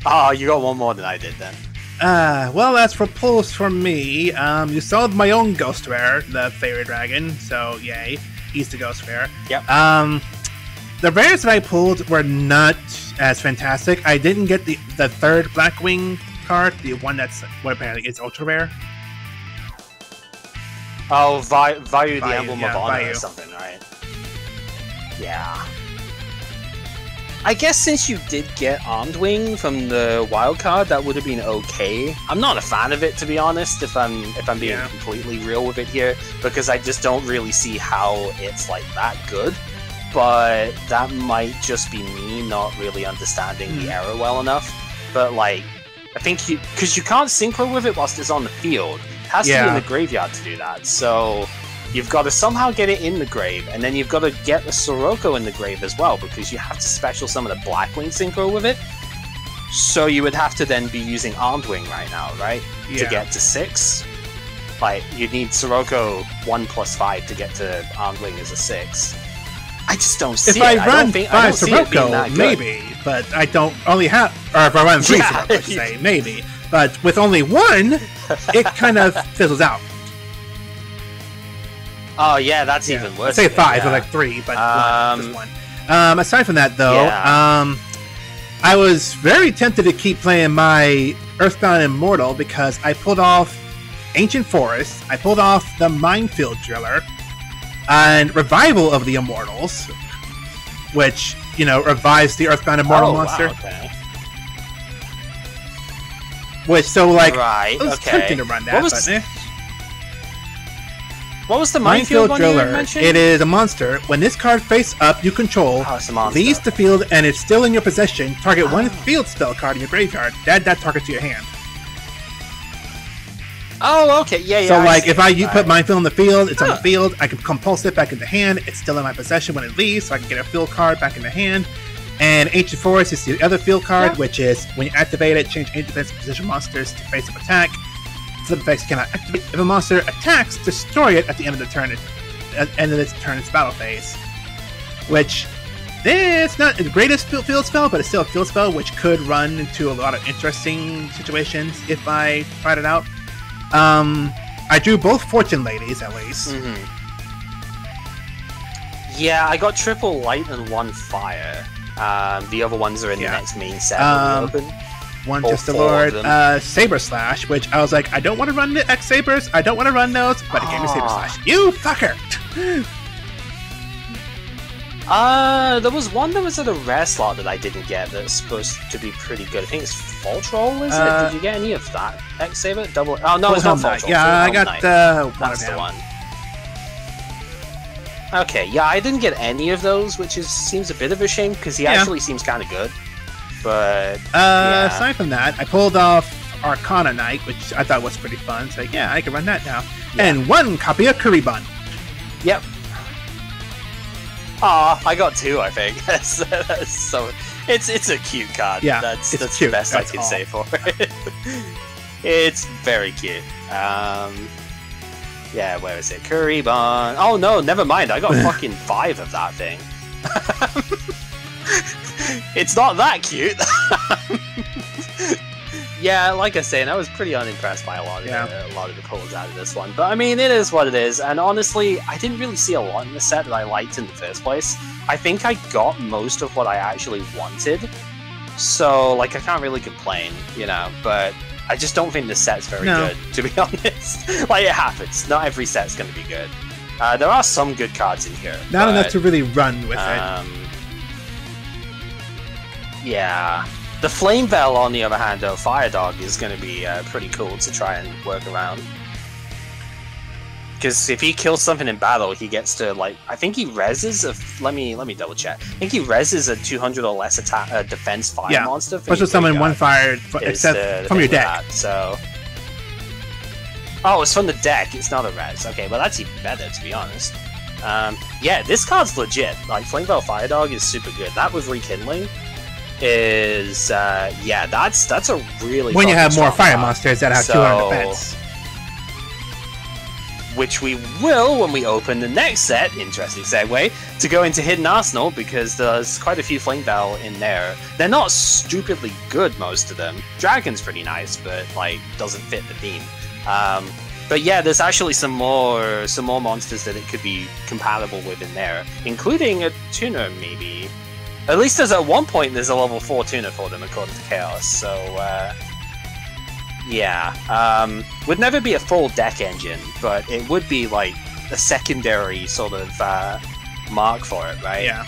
Oh, you got one more than I did then. Well, that's proposed for me. You saw my own Ghost Rare, the Fairy Dragon, so yay. He's the Ghost Rare. Yep. the rares that I pulled were not as fantastic. I didn't get the third Blackwing card, the one that's what apparently is ultra rare. Oh, Vayu, the Emblem of Honor Vayu. or something, right? Yeah. I guess since you did get Armed Wing from the wild card, that would have been okay. I'm not a fan of it, to be honest, if I'm being completely real with it here, because I just don't really see how it's like that good. But that might just be me not really understanding the era well enough. But like, I think because you can't synchro with it whilst it's on the field. It has to be in the graveyard to do that. So you've got to somehow get it in the grave, and then you've got to get the Sirocco in the grave as well, because you have to special summon a Blackwing synchro with it. So you would have to then be using Armed Wing right now, right? To get to 6. Like, you'd need Sirocco 1+5 to get to Armed Wing as a 6. I just don't see it. If I run 5 Sirocco, maybe, but I don't only have... Or if I run 3 Sirocco, say, maybe. But with only 1, it kind of fizzles out. Oh yeah, that's even worse. I'd say 5 or like 3, but just 1. Aside from that, though, I was very tempted to keep playing my Earthbound Immortal because I pulled off Ancient Forest, I pulled off the Minefield Driller, and Revival of the Immortals, which, you know, revives the Earthbound Immortal monster. Wow, okay. Which, so, like, right, I was tempting to run that, What was the Minefield one Driller? You mentioned? It is a monster. When this card face up, you control, leaves the field, and it's still in your possession. Target one field spell card in your graveyard. Add that target to your hand. Oh, okay, yeah. So, like, if I put Minefield in the field, it's on the field, I can compulse it back into hand, it's still in my possession when it leaves, so I can get a field card back in the hand. And Ancient Forest is the other field card, which is, when you activate it, change any defensive position monsters to face-up attack. Flip effects cannot activate. If a monster attacks, destroy it at the end of the turn. At the end of its turn, its battle phase. Which, it's not the greatest field spell, but it's still a field spell, which could run into a lot of interesting situations if I tried it out. I drew both Fortune Ladies, at least. Yeah, I got triple light and 1 fire. The other ones are in the next main set when we open. One Just the Lord, Saber Slash, which I was like, I don't want to run the X Sabers, I don't want to run those, but it gave me Saber Slash. You fucker! There was one that was at a rare slot that I didn't get that's supposed to be pretty good. I think it's Fall Troll, is it? Did you get any of that? X Saber? Double. Oh, no, it's not Fall Troll. Yeah, I got one of them. One. Okay, yeah, I didn't get any of those, which seems a bit of a shame, because he actually seems kind of good. But aside from that, I pulled off Arcana Knight, which I thought was pretty fun. So yeah, I can run that now. And 1 copy of Kuriban. Yep. I got 2, I think. So it's a cute card. Yeah, that's cute. The best I can say for it. It's very cute. Yeah, where is it? Kuriban. Oh no, never mind. I got fucking 5 of that thing. It's not that cute. Yeah, like I say, I was pretty unimpressed by a lot of the pulls out of this one. But I mean, it is what it is. And honestly, I didn't really see a lot in the set that I liked in the first place. I think I got most of what I actually wanted. So, like, I can't really complain, you know. But I just don't think the set's very good, to be honest. Like, it happens. Not every set's going to be good. There are some good cards in here. Not enough to really run with it. Yeah. The Flame Veil, on the other hand, though, Fire Dog, is going to be pretty cool to try and work around. Because if he kills something in battle, he gets to, like, I think he reses let me double check. I think he reses a 200 or less attack defense fire monster. Special summon 1 fire, except from your deck. So. Oh, it's from the deck. It's not a res. Okay, well that's even better, to be honest. Yeah, this card's legit. Like, Flame Veil Fire Dog is super good. That with Rekindling is that's a really when you have more fire card. Monsters that have 200 defense, which we will when we open the next set. Interesting segue to go into Hidden Arsenal, because there's quite a few Flame Veil in there. They're not stupidly good, most of them. Dragon's pretty nice, but like doesn't fit the theme. But But yeah, there's actually some more monsters that it could be compatible with in there, including a tuner maybe. At least there's at one point there's a level 4 tuner for them according to Chaos. So yeah, would never be a full deck engine, but it would be like a secondary sort of mark for it, right? Yeah.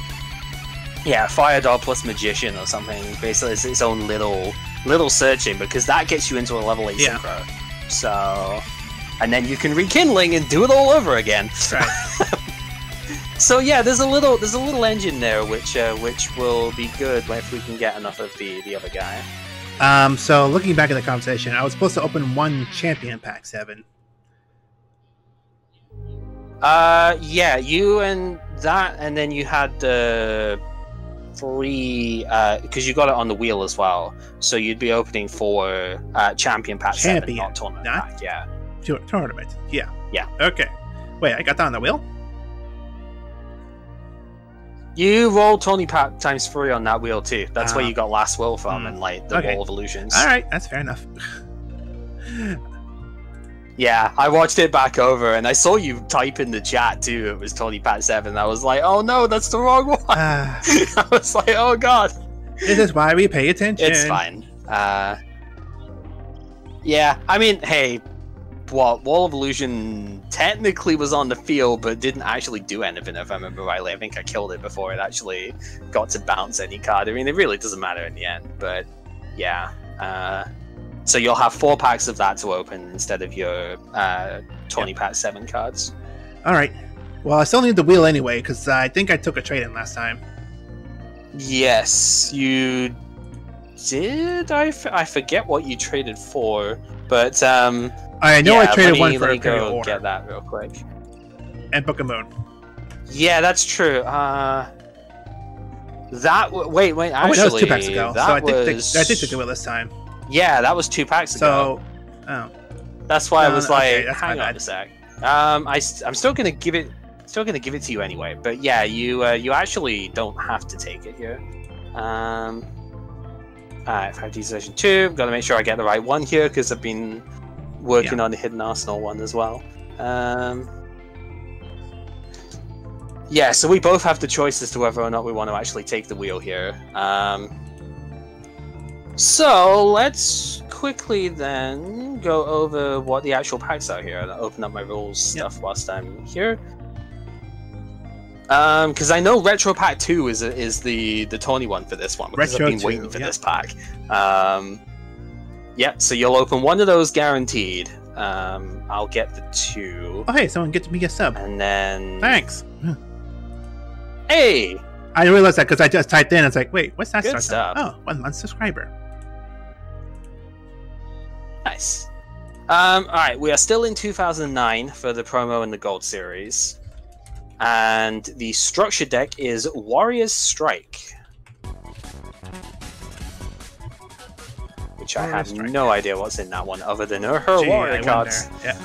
Yeah, Fire Dog plus Magician or something. Basically, it's its own little searching, because that gets you into a level 8 synchro. So, and then you can rekindling and do it all over again. Right. So yeah, there's a little engine there which will be good if we can get enough of the other guy. So looking back at the conversation, I was supposed to open one champion pack 7. Yeah, you and that, and then you had the 3 because you got it on the wheel as well, so you'd be opening 4 champion pack 7, not tournament pack. Yeah, tournament. Yeah. Yeah. Okay. Wait, I got that on the wheel. You rolled Tony Pack times 3 on that wheel too. That's where you got Last Will from, and like the Wall of Illusions. All right, that's fair enough. Yeah, I watched it back over, and I saw you type in the chat too. It was Tony Pat 7. I was like, oh no, that's the wrong one. I was like, oh god. This is why we pay attention. It's fine. Yeah, I mean, hey, Wall of Illusion technically was on the field, but didn't actually do anything, if I remember rightly. I think I killed it before it actually got to bounce any card. I mean, it really doesn't matter in the end, but yeah. So you'll have 4 packs of that to open instead of your 20 pack 7 cards. Alright. Well, I still need the wheel anyway, because I think I took a trade-in last time. Yes, you did? I forget what you traded for, but I know, yeah, I traded one for let a me go order. Get that real quick. And Book of Moon. Yeah, that's true. Wait, actually, that was 2 packs ago. So I think was... I did the wheel this time. Yeah, that was 2 packs ago. So, that's why I was like, okay, hang on a sec. I'm still gonna give it to you anyway. But yeah, you actually don't have to take it here. Alright, 5D session 2. Got to make sure I get the right one here because I've been working on the Hidden Arsenal one as well. Yeah, so we both have the choice as to whether or not we want to actually take the wheel here. So let's quickly then go over what the actual packs are here and open up my rules stuff whilst I'm here. Because I know Retro Pack 2 is the Tawny one for this one, because Retro I've been waiting for this pack. Yeah, so you'll open one of those guaranteed. I'll get the 2. Oh hey, someone get me a sub. And then... Thanks. Hey! I realized that because I just typed in, it's like, wait, what's that? Good stuff. Oh, 1 month subscriber. Nice. Alright, we are still in 2009 for the promo and the Gold Series. And the structure deck is Warrior's Strike. Which I have no idea what's in that one, other than her warrior cards. Yeah.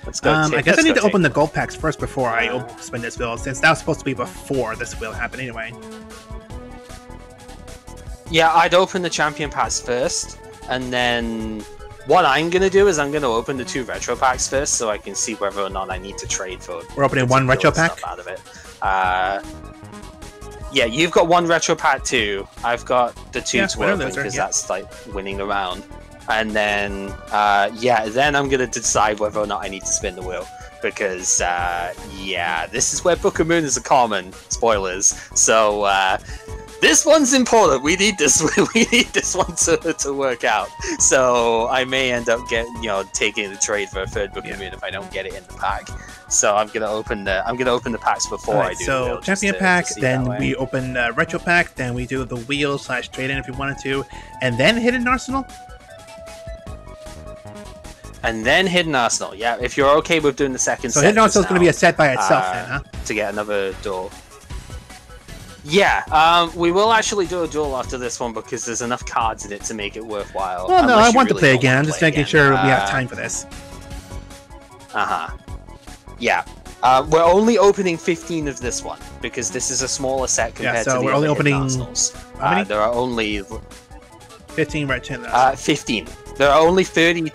Let's go. I guess I need to open the gold packs first before I spin this wheel, since that was supposed to be before this wheel happened anyway. Yeah, I'd open the champion packs first, and then what I'm gonna do is I'm gonna open the 2 retro packs first, so I can see whether or not I need to trade for. We're opening 1 retro pack out of it. Yeah, you've got 1 retro pack 2. I've got the 2 to open because that's like winning the round. And then, then I'm gonna decide whether or not I need to spin the wheel, because this is where Book of Moon is a common. Spoilers. So this one's important. We need this. We need this one to work out. So I may end up taking the trade for a 3rd Book of Moon if I don't get it in the pack. So I'm gonna open the packs before I do. So champion pack, then we open retro pack, then we do the wheel / trade in if we wanted to, and then Hidden Arsenal. And then Hidden Arsenal, yeah. If you're okay with doing the second set. So Hidden Arsenal is going to be a set by itself then, huh? To get another door. Yeah, we will actually do a duel after this one because there's enough cards in it to make it worthwhile. Well, no, I want to play again. I'm just making sure we have time for this. Yeah. We're only opening 15 of this one because this is a smaller set compared to the we're only opening Arsenals. There are only 15 right 10. 15. There are only 30.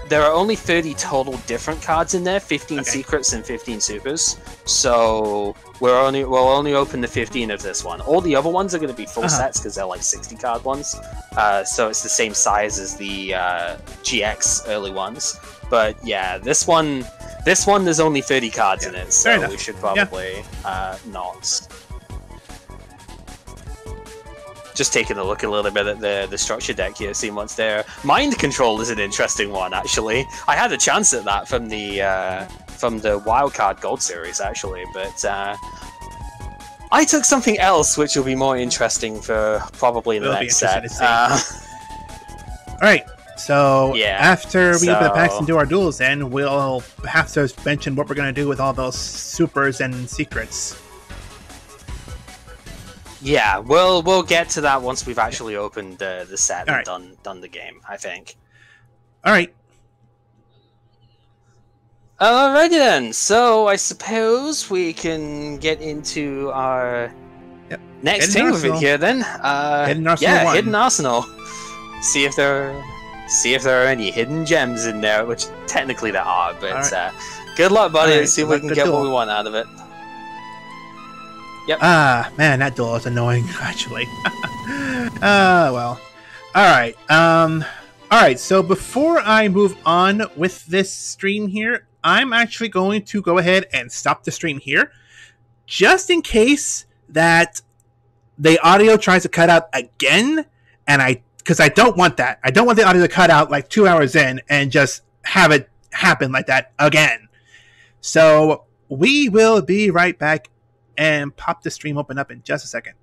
there are only 30 total different cards in there, 15 Okay. secrets and 15 supers. So we'll only open the 15 of this one. All the other ones are going to be full sets because they're like 60 card ones. So it's the same size as the GX early ones. But yeah, this one there's only 30 cards in it, so we should probably not. Just taking a look a little bit at the structure deck here, seeing what's there. Mind Control is an interesting one, actually. I had a chance at that from the Wildcard Gold Series, actually, but I took something else, which will be more interesting for probably the next set. All right, so after we open the packs and do our duels, then we'll have to mention what we're going to do with all those supers and secrets. Yeah, we'll get to that once we've actually opened the set and done the game, I think. All right. Alrighty then. So I suppose we can get into our next thing of it here then. Hidden Arsenal 1. Hidden Arsenal. See if there are any hidden gems in there, which technically there are. But good luck, buddy. Let's see if we can get what we want out of it. Yep. Man, that duel is annoying, actually. Well. Alright, alright, so before I move on with this stream here, I'm actually going to go ahead and stop the stream here, just in case that the audio tries to cut out again, and because I don't want that. I don't want the audio to cut out like 2 hours in and just have it happen like that again. So we will be right back and pop the stream open up in just a second.